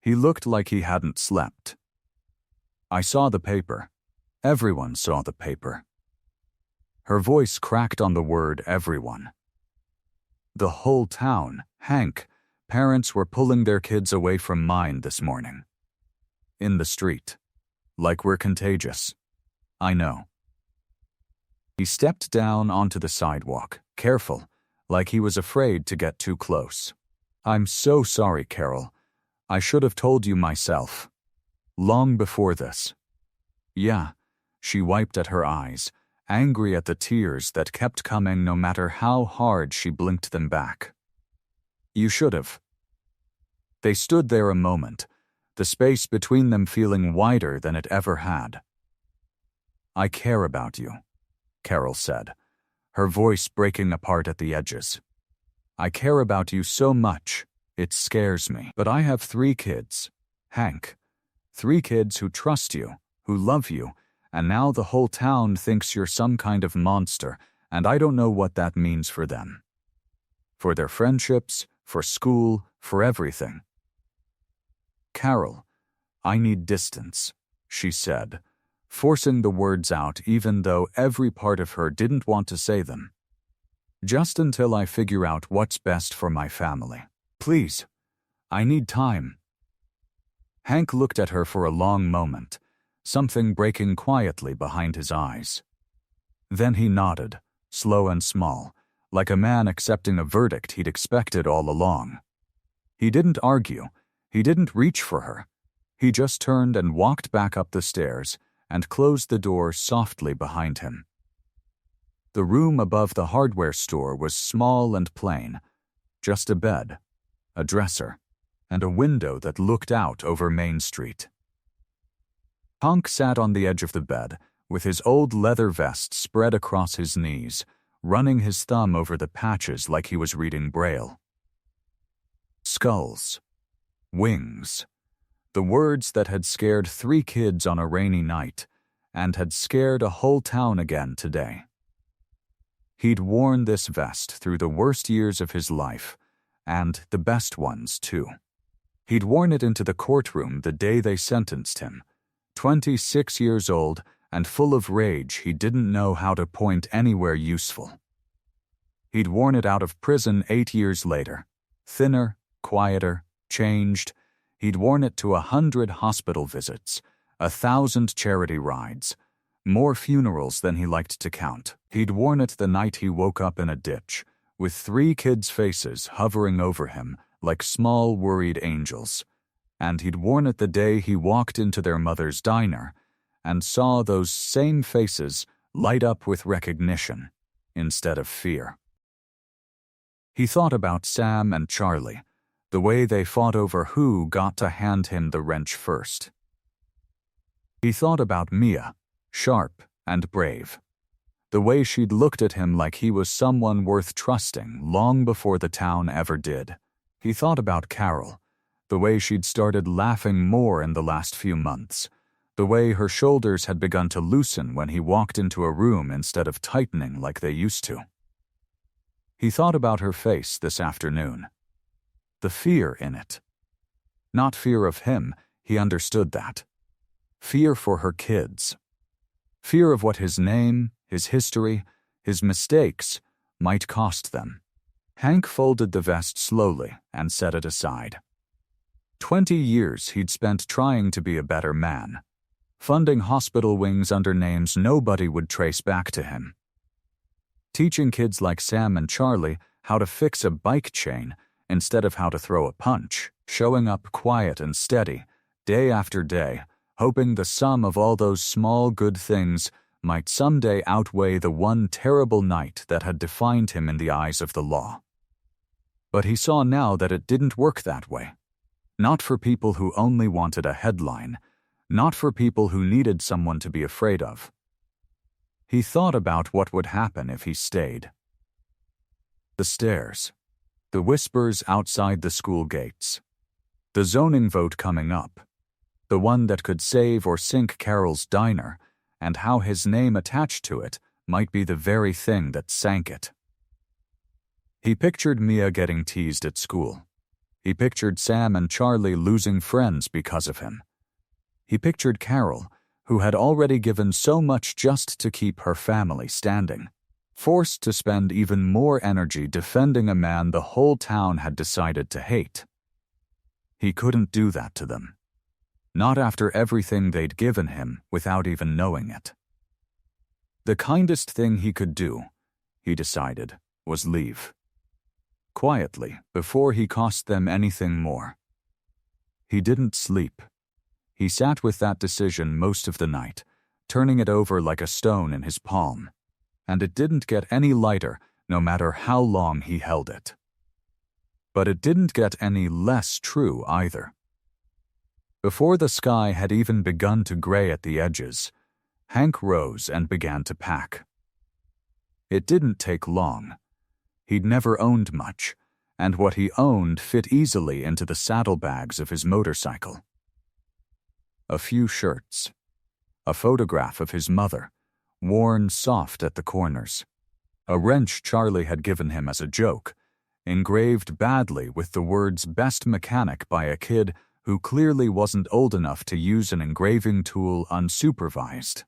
He looked like he hadn't slept. I saw the paper. Everyone saw the paper. Her voice cracked on the word everyone. The whole town, Hank, parents were pulling their kids away from mine this morning. In the street. Like we're contagious. I know. He stepped down onto the sidewalk, careful, like he was afraid to get too close. I'm so sorry, Carol. I should have told you myself. Long before this. Yeah, she wiped at her eyes, angry at the tears that kept coming no matter how hard she blinked them back. You should have. They stood there a moment, the space between them feeling wider than it ever had. I care about you, Carol said, her voice breaking apart at the edges. I care about you so much, it scares me. But I have 3 kids, Hank. 3 kids who trust you, who love you, and now the whole town thinks you're some kind of monster, and I don't know what that means for them. For their friendships, for school, for everything. Carol, I need distance, she said, forcing the words out even though every part of her didn't want to say them. Just until I figure out what's best for my family. Please, I need time. Hank looked at her for a long moment, something breaking quietly behind his eyes. Then he nodded, slow and small, like a man accepting a verdict he'd expected all along. He didn't argue. He didn't reach for her. He just turned and walked back up the stairs and closed the door softly behind him. The room above the hardware store was small and plain, just a bed, a dresser, and a window that looked out over Main Street. Hank sat on the edge of the bed, with his old leather vest spread across his knees, running his thumb over the patches like he was reading Braille. Skulls. Wings. The words that had scared 3 kids on a rainy night, and had scared a whole town again today. He'd worn this vest through the worst years of his life, and the best ones, too. He'd worn it into the courtroom the day they sentenced him, 26 years old and full of rage he didn't know how to point anywhere useful. He'd worn it out of prison 8 years later, thinner, quieter, changed. He'd worn it to 100 hospital visits, 1,000 charity rides, more funerals than he liked to count. He'd worn it the night he woke up in a ditch, with 3 kids' faces hovering over him like small worried angels. And he'd worn it the day he walked into their mother's diner and saw those same faces light up with recognition instead of fear. He thought about Sam and Charlie, the way they fought over who got to hand him the wrench first. He thought about Mia, sharp and brave, the way she'd looked at him like he was someone worth trusting long before the town ever did. He thought about Carol, the way she'd started laughing more in the last few months, the way her shoulders had begun to loosen when he walked into a room instead of tightening like they used to. He thought about her face this afternoon. The fear in it. Not fear of him, he understood that. Fear for her kids. Fear of what his name, his history, his mistakes might cost them. Hank folded the vest slowly and set it aside. 20 years he'd spent trying to be a better man, funding hospital wings under names nobody would trace back to him. Teaching kids like Sam and Charlie how to fix a bike chain instead of how to throw a punch, showing up quiet and steady, day after day, hoping the sum of all those small good things might someday outweigh the one terrible night that had defined him in the eyes of the law. But he saw now that it didn't work that way. Not for people who only wanted a headline, not for people who needed someone to be afraid of. He thought about what would happen if he stayed. The stairs, the whispers outside the school gates, the zoning vote coming up, the one that could save or sink Carol's diner, and how his name attached to it might be the very thing that sank it. He pictured Mia getting teased at school. He pictured Sam and Charlie losing friends because of him. He pictured Carol, who had already given so much just to keep her family standing, forced to spend even more energy defending a man the whole town had decided to hate. He couldn't do that to them. Not after everything they'd given him without even knowing it. The kindest thing he could do, he decided, was leave. Quietly, before he cost them anything more. He didn't sleep. He sat with that decision most of the night, turning it over like a stone in his palm, and it didn't get any lighter no matter how long he held it. But it didn't get any less true either. Before the sky had even begun to gray at the edges, Hank rose and began to pack. It didn't take long. He'd never owned much, and what he owned fit easily into the saddlebags of his motorcycle. A few shirts, a photograph of his mother, worn soft at the corners, a wrench Charlie had given him as a joke, engraved badly with the words "best mechanic" by a kid who clearly wasn't old enough to use an engraving tool unsupervised.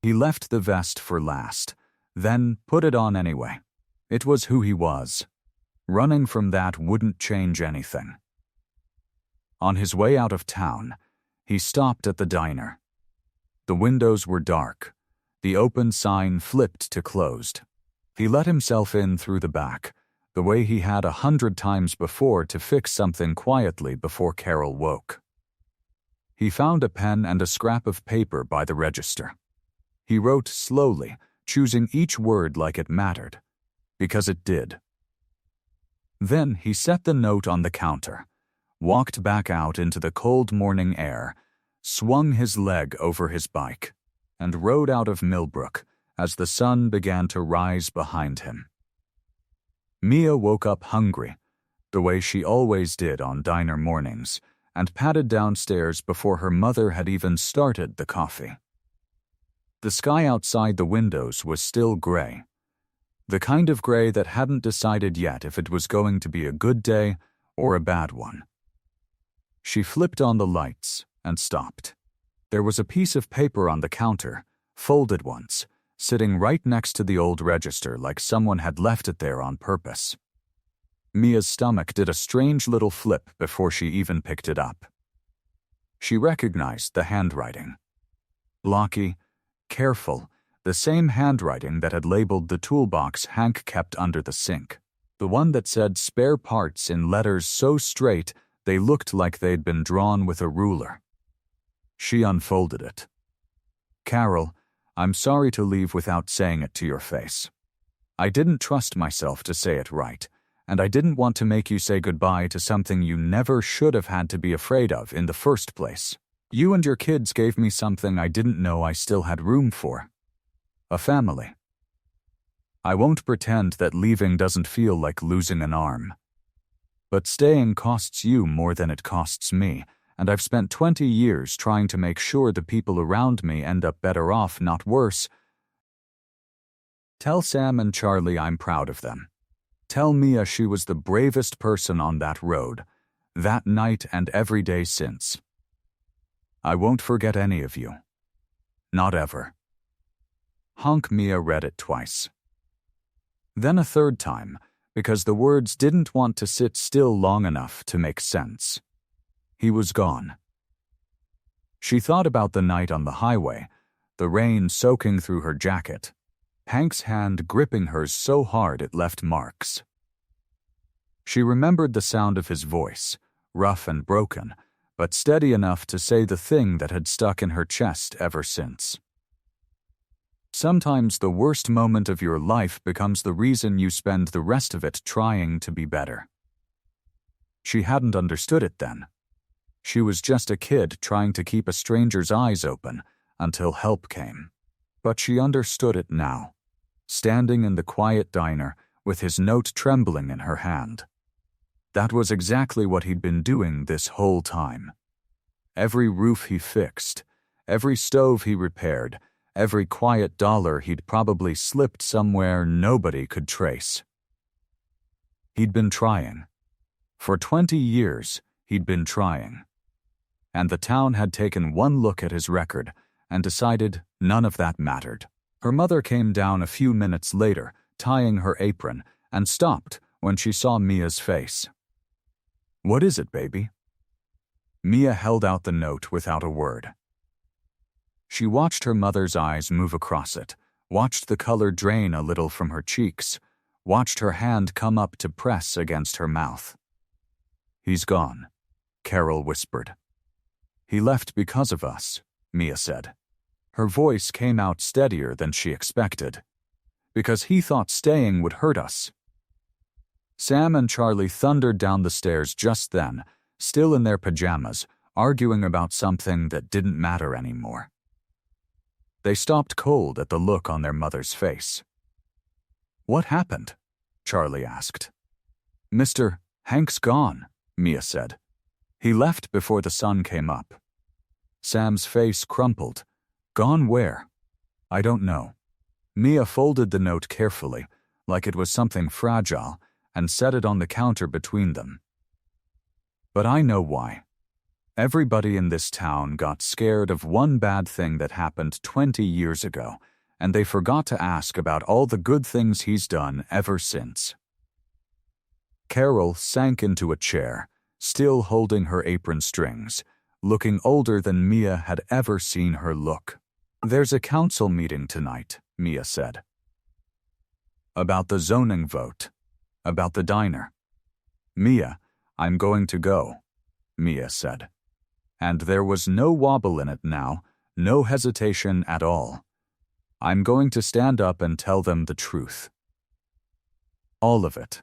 He left the vest for last, then put it on anyway. It was who he was. Running from that wouldn't change anything. On his way out of town, he stopped at the diner. The windows were dark. The open sign flipped to closed. He let himself in through the back, the way he had 100 times before to fix something quietly before Carol woke. He found a pen and a scrap of paper by the register. He wrote slowly, choosing each word like it mattered, because it did. Then he set the note on the counter, walked back out into the cold morning air, swung his leg over his bike, and rode out of Millbrook as the sun began to rise behind him. Mia woke up hungry, the way she always did on diner mornings, and padded downstairs before her mother had even started the coffee. The sky outside the windows was still gray. The kind of gray that hadn't decided yet if it was going to be a good day or a bad one. She flipped on the lights and stopped. There was a piece of paper on the counter, folded once, sitting right next to the old register like someone had left it there on purpose. Mia's stomach did a strange little flip before she even picked it up. She recognized the handwriting. Blocky, careful, the same handwriting that had labeled the toolbox Hank kept under the sink. The one that said spare parts in letters so straight they looked like they'd been drawn with a ruler. She unfolded it. "Carol, I'm sorry to leave without saying it to your face. I didn't trust myself to say it right, and I didn't want to make you say goodbye to something you never should have had to be afraid of in the first place. You and your kids gave me something I didn't know I still had room for. A family. I won't pretend that leaving doesn't feel like losing an arm. But staying costs you more than it costs me, and I've spent 20 years trying to make sure the people around me end up better off, not worse. Tell Sam and Charlie I'm proud of them. Tell Mia she was the bravest person on that road, that night and every day since. I won't forget any of you. Not ever." Mia read it twice. Then a third time, because the words didn't want to sit still long enough to make sense. He was gone. She thought about the night on the highway, the rain soaking through her jacket, Hank's hand gripping hers so hard it left marks. She remembered the sound of his voice, rough and broken, but steady enough to say the thing that had stuck in her chest ever since. Sometimes the worst moment of your life becomes the reason you spend the rest of it trying to be better. She hadn't understood it then. She was just a kid trying to keep a stranger's eyes open until help came. But she understood it now, standing in the quiet diner with his note trembling in her hand. That was exactly what he'd been doing this whole time. Every roof he fixed, every stove he repaired, every quiet dollar he'd probably slipped somewhere nobody could trace. He'd been trying. For 20 years, he'd been trying. And the town had taken one look at his record and decided none of that mattered. Her mother came down a few minutes later, tying her apron, and stopped when she saw Mia's face. "What is it, baby?" Mia held out the note without a word. She watched her mother's eyes move across it, watched the color drain a little from her cheeks, watched her hand come up to press against her mouth. "He's gone," Carol whispered. "He left because of us," Mia said. Her voice came out steadier than she expected. "Because he thought staying would hurt us." Sam and Charlie thundered down the stairs just then, still in their pajamas, arguing about something that didn't matter anymore. They stopped cold at the look on their mother's face. "What happened?" Charlie asked. "Mr. Hank's gone," Mia said. "He left before the sun came up." Sam's face crumpled. "Gone where?" "I don't know." Mia folded the note carefully, like it was something fragile, and set it on the counter between them. "But I know why. Everybody in this town got scared of one bad thing that happened 20 years ago, and they forgot to ask about all the good things he's done ever since." Carol sank into a chair, still holding her apron strings, looking older than Mia had ever seen her look. "There's a council meeting tonight," Mia said. "About the zoning vote. About the diner." "Mia, I'm going to go," Mia said. And there was no wobble in it now, no hesitation at all. "I'm going to stand up and tell them the truth. All of it.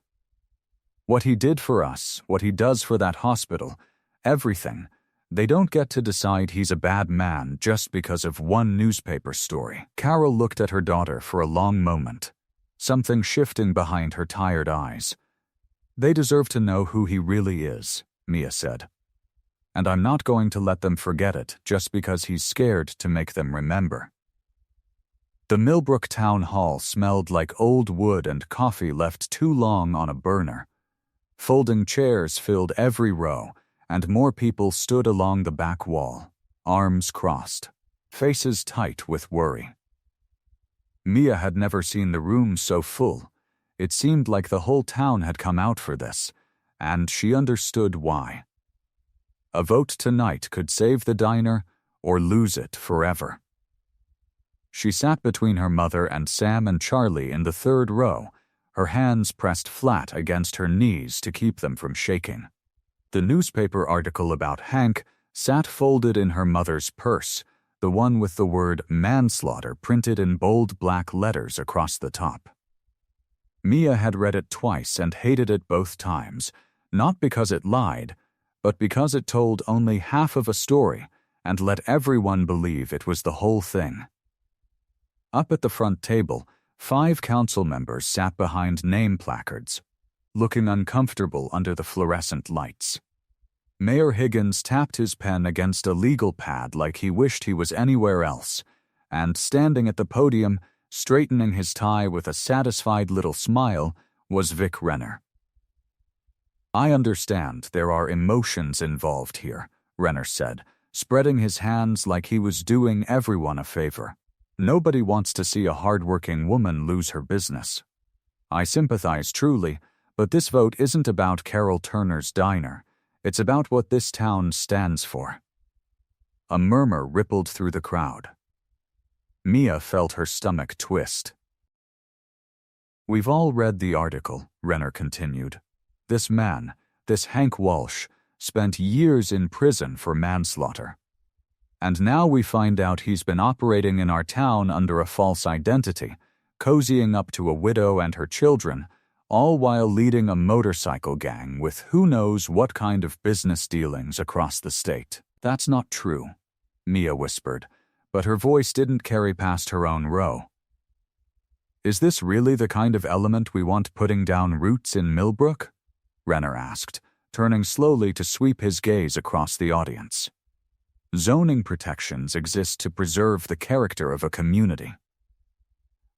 What he did for us, what he does for that hospital, everything. They don't get to decide he's a bad man just because of one newspaper story." Carol looked at her daughter for a long moment, something shifting behind her tired eyes. "They deserve to know who he really is," Mia said. "And I'm not going to let them forget it just because he's scared to make them remember." The Millbrook Town Hall smelled like old wood and coffee left too long on a burner. Folding chairs filled every row, and more people stood along the back wall, arms crossed, faces tight with worry. Mia had never seen the room so full. It seemed like the whole town had come out for this, and she understood why. A vote tonight could save the diner or lose it forever. She sat between her mother and Sam and Charlie in the third row, her hands pressed flat against her knees to keep them from shaking. The newspaper article about Hank sat folded in her mother's purse, the one with the word manslaughter printed in bold black letters across the top. Mia had read it twice and hated it both times, not because it lied, but because it told only half of a story and let everyone believe it was the whole thing. Up at the front table, 5 council members sat behind name placards, looking uncomfortable under the fluorescent lights. Mayor Higgins tapped his pen against a legal pad like he wished he was anywhere else, and standing at the podium, straightening his tie with a satisfied little smile, was Vic Renner. "I understand there are emotions involved here," Renner said, spreading his hands like he was doing everyone a favor. "Nobody wants to see a hard-working woman lose her business. I sympathize truly, but this vote isn't about Carol Turner's diner. It's about what this town stands for." A murmur rippled through the crowd. Mia felt her stomach twist. "We've all read the article," Renner continued. "This man, this Hank Walsh, spent years in prison for manslaughter. And now we find out he's been operating in our town under a false identity, cozying up to a widow and her children, all while leading a motorcycle gang with who knows what kind of business dealings across the state. That's not true, Mia whispered, but her voice didn't carry past her own row. Is this really the kind of element we want putting down roots in Millbrook? Renner asked, turning slowly to sweep his gaze across the audience. Zoning protections exist to preserve the character of a community.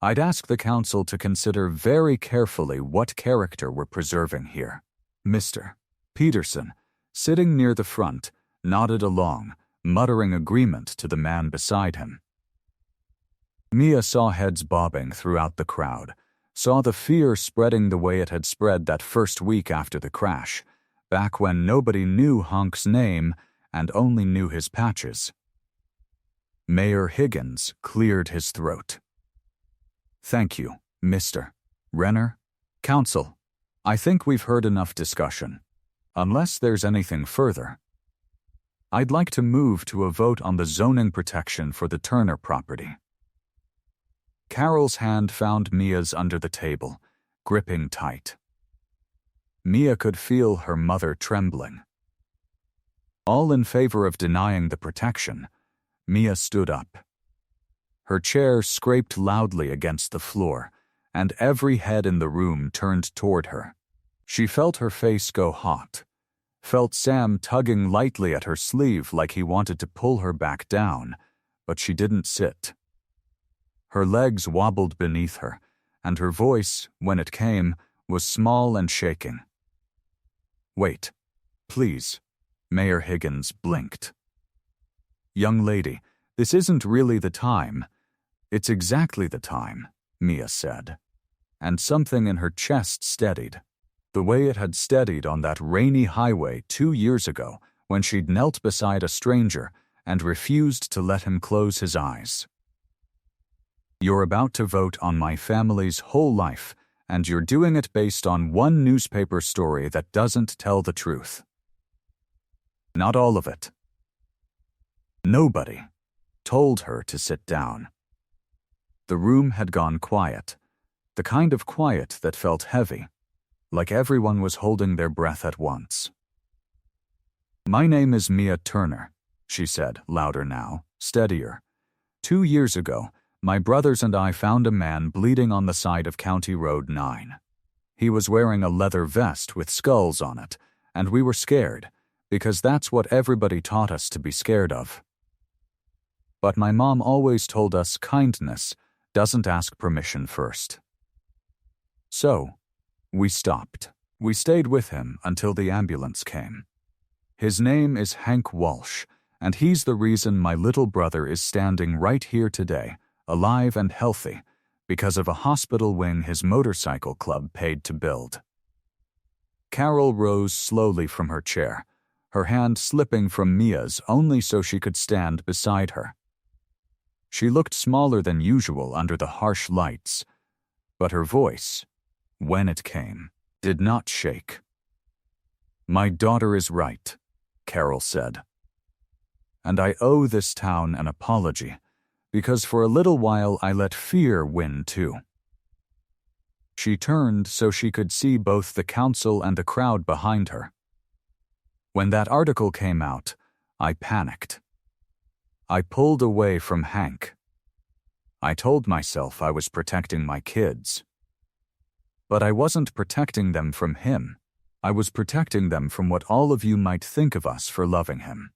I'd ask the council to consider very carefully what character we're preserving here. Mr. Peterson, sitting near the front, nodded along, muttering agreement to the man beside him. Mia saw heads bobbing throughout the crowd, saw the fear spreading the way it had spread that first week after the crash, back when nobody knew Honk's name and only knew his patches. Mayor Higgins cleared his throat. Thank you, Mr. Renner. Council, I think we've heard enough discussion. Unless there's anything further, I'd like to move to a vote on the zoning protection for the Turner property. Carol's hand found Mia's under the table, gripping tight. Mia could feel her mother trembling. All in favor of denying the protection, Mia stood up. Her chair scraped loudly against the floor, and every head in the room turned toward her. She felt her face go hot, felt Sam tugging lightly at her sleeve like he wanted to pull her back down, but she didn't sit. Her legs wobbled beneath her, and her voice, when it came, was small and shaking. Wait, please. Mayor Higgins blinked. Young lady, this isn't really the time. It's exactly the time, Mia said, and something in her chest steadied, the way it had steadied on that rainy highway 2 years ago when she'd knelt beside a stranger and refused to let him close his eyes. You're about to vote on my family's whole life, and you're doing it based on one newspaper story that doesn't tell the truth. Not all of it. Nobody told her to sit down. The room had gone quiet, the kind of quiet that felt heavy, like everyone was holding their breath at once. My name is Mia Turner, she said, louder now, steadier. 2 years ago, my brothers and I found a man bleeding on the side of County Road 9. He was wearing a leather vest with skulls on it, and we were scared, because that's what everybody taught us to be scared of. But my mom always told us kindness doesn't ask permission first. So, we stopped. We stayed with him until the ambulance came. His name is Hank Walsh, and he's the reason my little brother is standing right here today, alive and healthy, because of a hospital wing his motorcycle club paid to build. Carol rose slowly from her chair, her hand slipping from Mia's only so she could stand beside her. She looked smaller than usual under the harsh lights, but her voice, when it came, did not shake. My daughter is right, Carol said. And I owe this town an apology, because for a little while I let fear win too. She turned so she could see both the council and the crowd behind her. When that article came out, I panicked. I pulled away from Hank. I told myself I was protecting my kids. But I wasn't protecting them from him. I was protecting them from what all of you might think of us for loving him.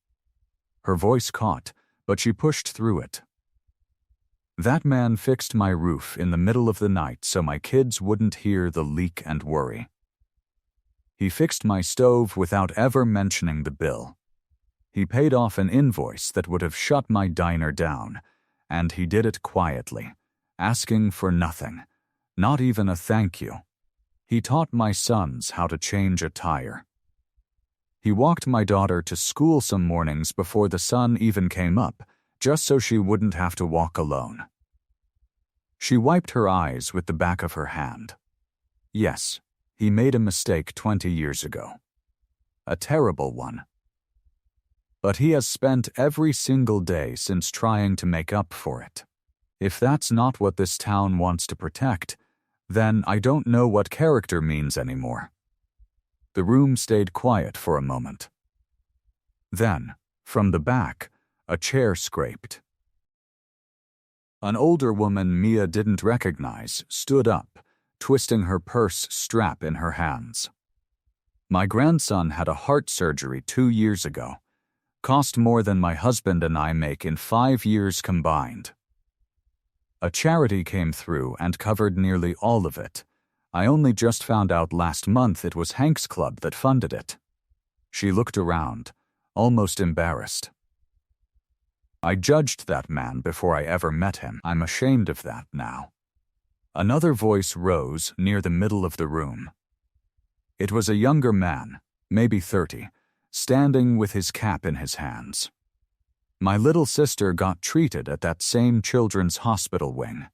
Her voice caught, but she pushed through it. That man fixed my roof in the middle of the night so my kids wouldn't hear the leak and worry. He fixed my stove without ever mentioning the bill. He paid off an invoice that would have shut my diner down, and he did it quietly, asking for nothing, not even a thank you. He taught my sons how to change a tire. He walked my daughter to school some mornings before the sun even came up, just so she wouldn't have to walk alone. She wiped her eyes with the back of her hand. Yes, he made a mistake 20 years ago. A terrible one. But he has spent every single day since trying to make up for it. If that's not what this town wants to protect, Then I don't know what character means anymore. The room stayed quiet for a moment. Then, from the back, a chair scraped. An older woman Mia didn't recognize stood up, twisting her purse strap in her hands. My grandson had a heart surgery 2 years ago. Cost more than my husband and I make in 5 years combined. A charity came through and covered nearly all of it. I only just found out last month it was Hank's Club that funded it. She looked around, almost embarrassed. I judged that man before I ever met him. I'm ashamed of that now. Another voice rose near the middle of the room. It was a younger man, maybe 30, standing with his cap in his hands. My little sister got treated at that same children's hospital wing.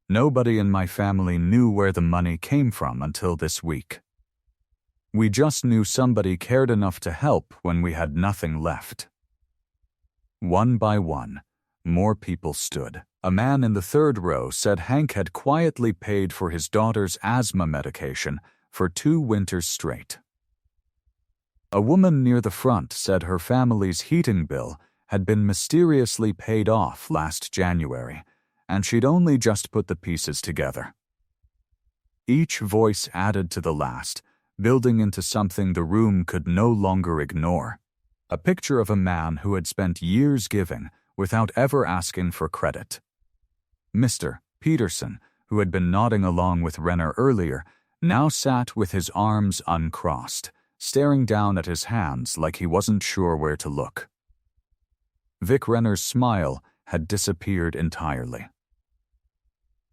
Nobody in my family knew where the money came from until this week. We just knew somebody cared enough to help when we had nothing left. One by one, more people stood. A man in the third row said Hank had quietly paid for his daughter's asthma medication for 2 winters straight. A woman near the front said her family's heating bill had been mysteriously paid off last January, and she'd only just put the pieces together. Each voice added to the last, building into something the room could no longer ignore. A picture of a man who had spent years giving without ever asking for credit. Mr. Peterson, who had been nodding along with Renner earlier, now sat with his arms uncrossed, staring down at his hands like he wasn't sure where to look. Vic Renner's smile had disappeared entirely.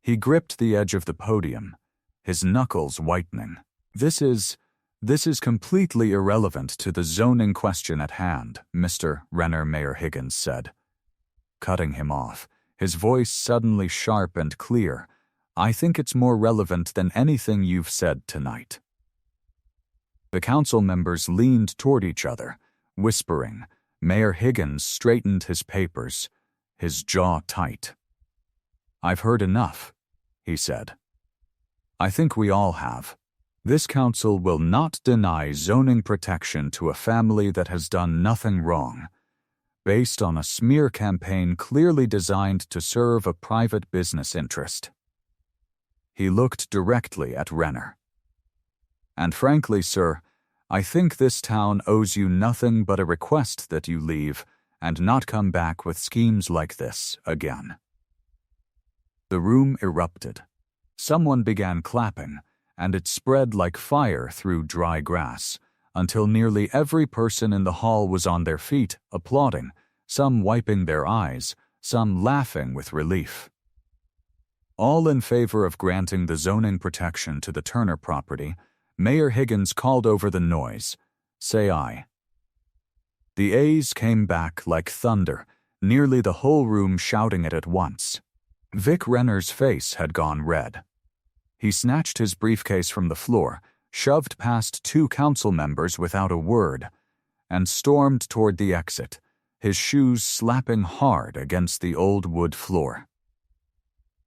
He gripped the edge of the podium, his knuckles whitening. This is completely irrelevant to the zoning question at hand, Mr. Renner, Mayor Higgins said. Cutting him off, his voice suddenly sharp and clear. I think it's more relevant than anything you've said tonight. The council members leaned toward each other, whispering. Mayor Higgins straightened his papers, his jaw tight. I've heard enough, he said. I think we all have. This council will not deny zoning protection to a family that has done nothing wrong, based on a smear campaign clearly designed to serve a private business interest. He looked directly at Renner. And frankly, sir, I think this town owes you nothing but a request that you leave and not come back with schemes like this again. The room erupted. Someone began clapping, and it spread like fire through dry grass, until nearly every person in the hall was on their feet, applauding, some wiping their eyes, some laughing with relief. All in favor of granting the zoning protection to the Turner property, Mayor Higgins called over the noise, "Say aye." The ayes came back like thunder, nearly the whole room shouting it at once. Vic Renner's face had gone red. He snatched his briefcase from the floor, shoved past 2 council members without a word, and stormed toward the exit, his shoes slapping hard against the old wood floor.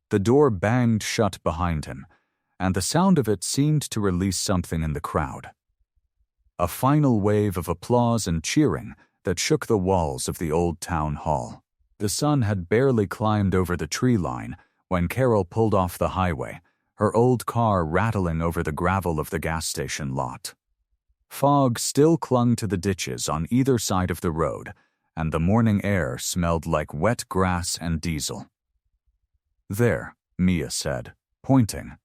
The door banged shut behind him, and the sound of it seemed to release something in the crowd. A final wave of applause and cheering that shook the walls of the old town hall. The sun had barely climbed over the tree line when Carol pulled off the highway, her old car rattling over the gravel of the gas station lot. Fog still clung to the ditches on either side of the road, and the morning air smelled like wet grass and diesel. There, Mia said, pointing.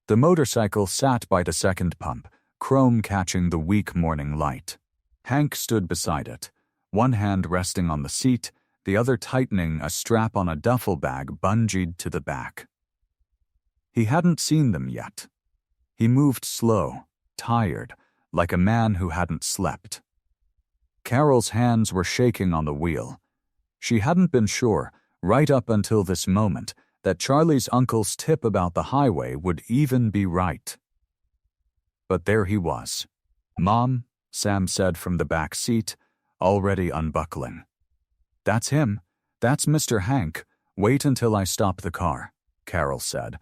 The motorcycle sat by the second pump, chrome catching the weak morning light. Hank stood beside it, one hand resting on the seat, the other tightening a strap on a duffel bag bungeed to the back. He hadn't seen them yet. He moved slow, tired, like a man who hadn't slept. Carol's hands were shaking on the wheel. She hadn't been sure, right up until this moment, that Charlie's uncle's tip about the highway would even be right. But there he was. "Mom," Sam said from the back seat, already unbuckling. "That's him. That's Mr. Hank. Wait until I stop the car," Carol said,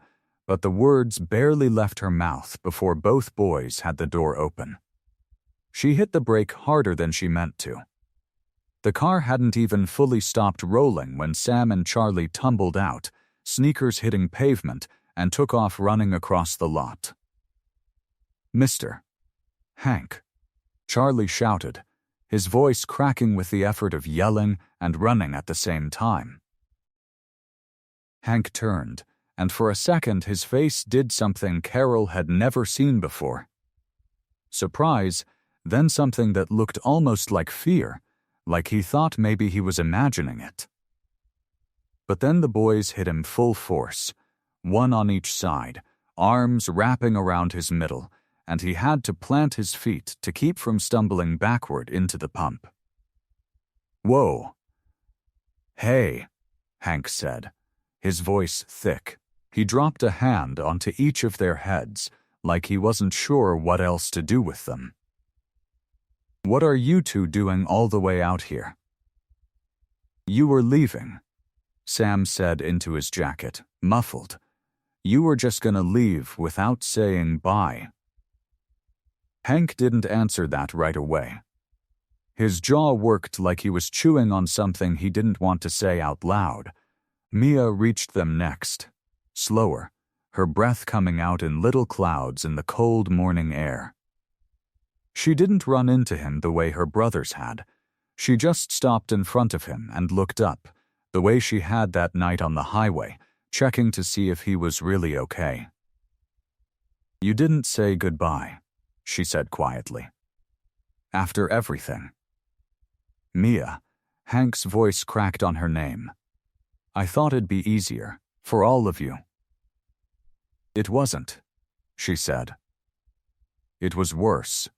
but the words barely left her mouth before both boys had the door open. She hit the brake harder than she meant to. The car hadn't even fully stopped rolling when Sam and Charlie tumbled out, sneakers hitting pavement, and took off running across the lot. "Mr. Hank," Charlie shouted, his voice cracking with the effort of yelling and running at the same time. Hank turned, and for a second his face did something Carol had never seen before. Surprise, then something that looked almost like fear, like he thought maybe he was imagining it. But then the boys hit him full force, one on each side, arms wrapping around his middle, and he had to plant his feet to keep from stumbling backward into the pump. "Whoa." "Hey," Hank said, his voice thick. He dropped a hand onto each of their heads, like he wasn't sure what else to do with them. "What are you two doing all the way out here?" "You were leaving," Sam said into his jacket, muffled. "You were just gonna leave without saying bye." Hank didn't answer that right away. His jaw worked like he was chewing on something he didn't want to say out loud. Mia reached them next, slower, her breath coming out in little clouds in the cold morning air. She didn't run into him the way her brothers had. She just stopped in front of him and looked up, the way she had that night on the highway, checking to see if he was really okay. "You didn't say goodbye," she said quietly. "After everything." "Mia," Hank's voice cracked on her name. "I thought it'd be easier, for all of you." "It wasn't," she said. "It was worse."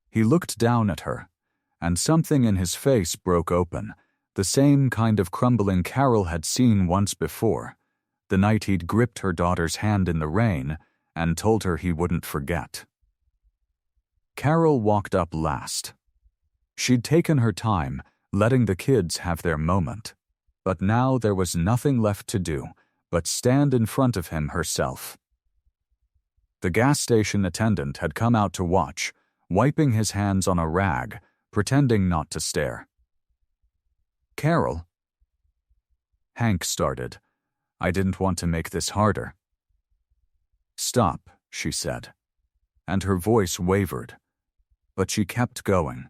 He looked down at her, and something in his face broke open, the same kind of crumbling Carol had seen once before, the night he'd gripped her daughter's hand in the rain and told her he wouldn't forget. Carol walked up last. She'd taken her time, letting the kids have their moment, but now there was nothing left to do but stand in front of him herself. The gas station attendant had come out to watch, wiping his hands on a rag, pretending not to stare. "Carol?" Hank started. "I didn't want to make this harder." "Stop," she said, and her voice wavered, but she kept going.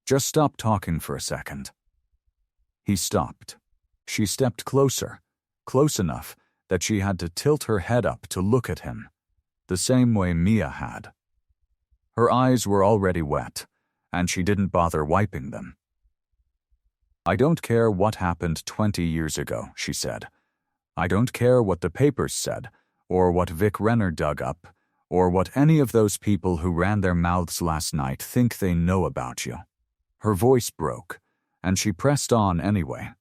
"Just stop talking for a second." He stopped. She stepped closer, close enough that she had to tilt her head up to look at him, the same way Mia had. Her eyes were already wet, and she didn't bother wiping them. "I don't care what happened 20 years ago," she said. "I don't care what the papers said, or what Vic Renner dug up, or what any of those people who ran their mouths last night think they know about you." Her voice broke, and she pressed on anyway.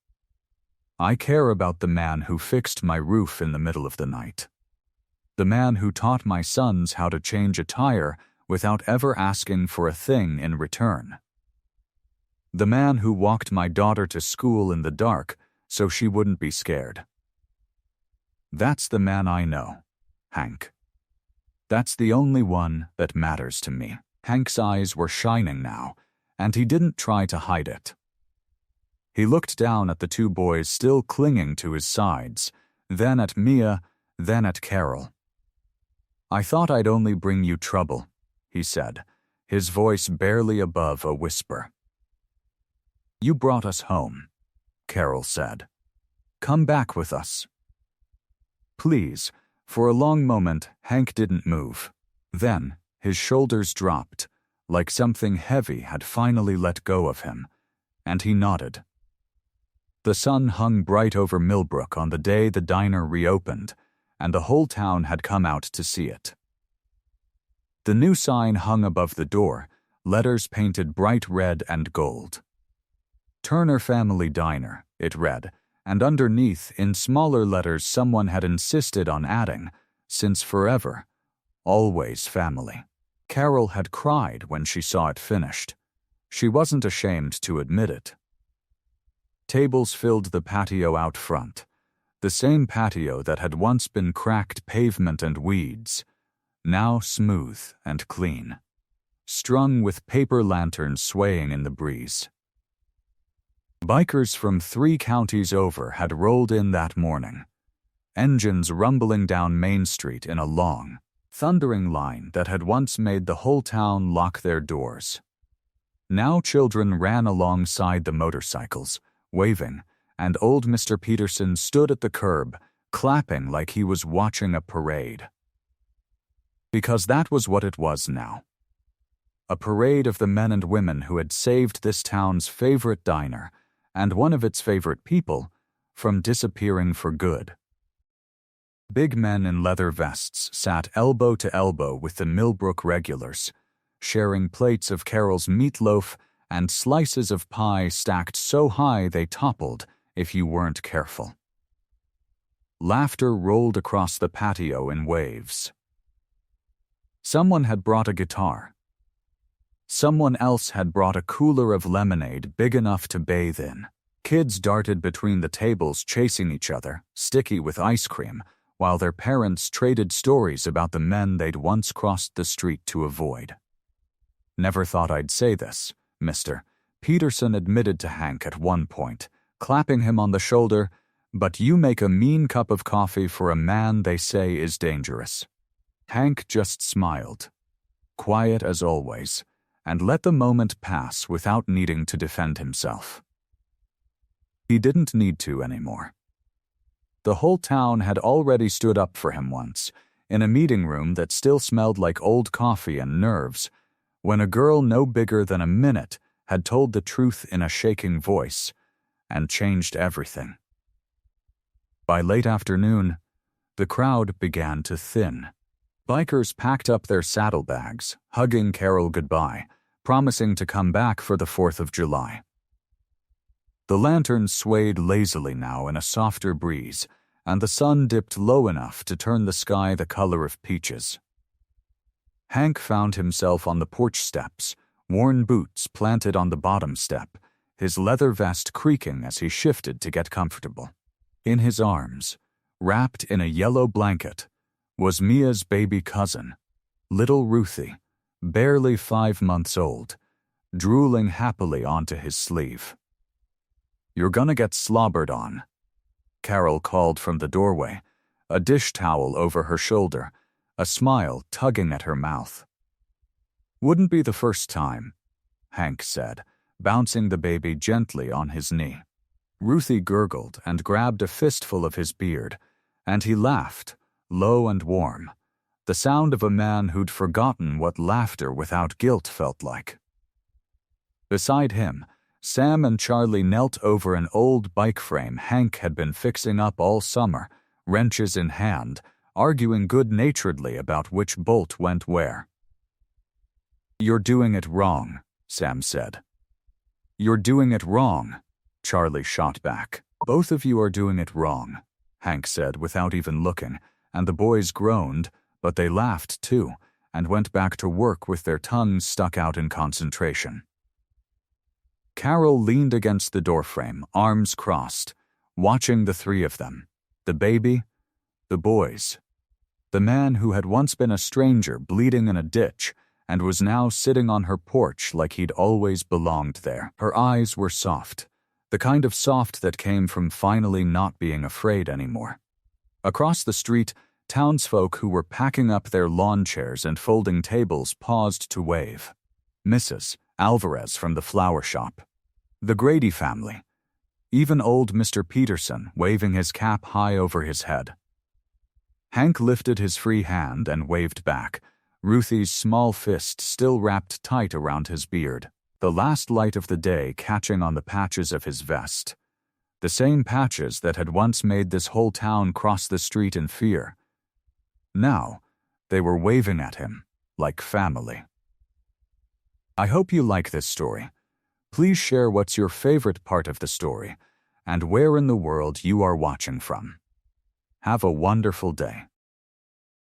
"I care about the man who fixed my roof in the middle of the night. The man who taught my sons how to change a tire without ever asking for a thing in return. The man who walked my daughter to school in the dark so she wouldn't be scared. That's the man I know, Hank. That's the only one that matters to me." Hank's eyes were shining now, and he didn't try to hide it. He looked down at the two boys still clinging to his sides, then at Mia, then at Carol. "I thought I'd only bring you trouble," he said, his voice barely above a whisper. "You brought us home," Carol said. "Come back with us." "Please." For a long moment, Hank didn't move. Then, his shoulders dropped, like something heavy had finally let go of him, and he nodded. The sun hung bright over Millbrook on the day the diner reopened, and the whole town had come out to see it. The new sign hung above the door, letters painted bright red and gold. "Turner Family Diner," it read, and underneath, in smaller letters, someone had insisted on adding, "Since forever, always family." Carol had cried when she saw it finished. She wasn't ashamed to admit it. Tables filled the patio out front. The same patio that had once been cracked pavement and weeds, now smooth and clean, strung with paper lanterns swaying in the breeze. Bikers from 3 counties over had rolled in that morning, engines rumbling down Main Street in a long, thundering line that had once made the whole town lock their doors. Now children ran alongside the motorcycles, waving, and old Mr. Peterson stood at the curb, clapping like he was watching a parade. Because that was what it was now. A parade of the men and women who had saved this town's favorite diner, and one of its favorite people, from disappearing for good. Big men in leather vests sat elbow to elbow with the Millbrook regulars, sharing plates of Carol's meatloaf and slices of pie stacked so high they toppled if you weren't careful. Laughter rolled across the patio in waves. Someone had brought a guitar. Someone else had brought a cooler of lemonade big enough to bathe in. Kids darted between the tables chasing each other, sticky with ice cream, while their parents traded stories about the men they'd once crossed the street to avoid. "Never thought I'd say this, Mr. Peterson admitted to Hank at one point, clapping him on the shoulder, "but you make a mean cup of coffee for a man they say is dangerous." Hank just smiled, quiet as always, and let the moment pass without needing to defend himself. He didn't need to anymore. The whole town had already stood up for him once, in a meeting room that still smelled like old coffee and nerves, when a girl no bigger than a minute had told the truth in a shaking voice, and changed everything. By late afternoon, the crowd began to thin. Bikers packed up their saddlebags, hugging Carol goodbye, promising to come back for the 4th of July. The lanterns swayed lazily now in a softer breeze, and the sun dipped low enough to turn the sky the color of peaches. Hank found himself on the porch steps, worn boots planted on the bottom step, his leather vest creaking as he shifted to get comfortable. In his arms, wrapped in a yellow blanket, was Mia's baby cousin, little Ruthie, barely 5 months old, drooling happily onto his sleeve. "You're gonna get slobbered on," Carol called from the doorway, a dish towel over her shoulder, a smile tugging at her mouth. "Wouldn't be the first time," Hank said, bouncing the baby gently on his knee. Ruthie gurgled and grabbed a fistful of his beard, and he laughed, low and warm, the sound of a man who'd forgotten what laughter without guilt felt like. Beside him, Sam and Charlie knelt over an old bike frame Hank had been fixing up all summer, wrenches in hand, arguing good-naturedly about which bolt went where. "You're doing it wrong," Sam said. "You're doing it wrong," Charlie shot back. "Both of you are doing it wrong," Hank said without even looking, and the boys groaned, but they laughed too, and went back to work with their tongues stuck out in concentration. Carol leaned against the doorframe, arms crossed, watching the 3 of them, the baby, the boys, the man who had once been a stranger bleeding in a ditch and was now sitting on her porch like he'd always belonged there. Her eyes were soft, the kind of soft that came from finally not being afraid anymore. Across the street, townsfolk who were packing up their lawn chairs and folding tables paused to wave. Mrs. Alvarez from the flower shop, the Grady family, even old Mr. Peterson waving his cap high over his head. Hank lifted his free hand and waved back, Ruthie's small fist still wrapped tight around his beard, the last light of the day catching on the patches of his vest, the same patches that had once made this whole town cross the street in fear. Now, they were waving at him, like family. I hope you like this story. Please share what's your favorite part of the story, and where in the world you are watching from. Have a wonderful day.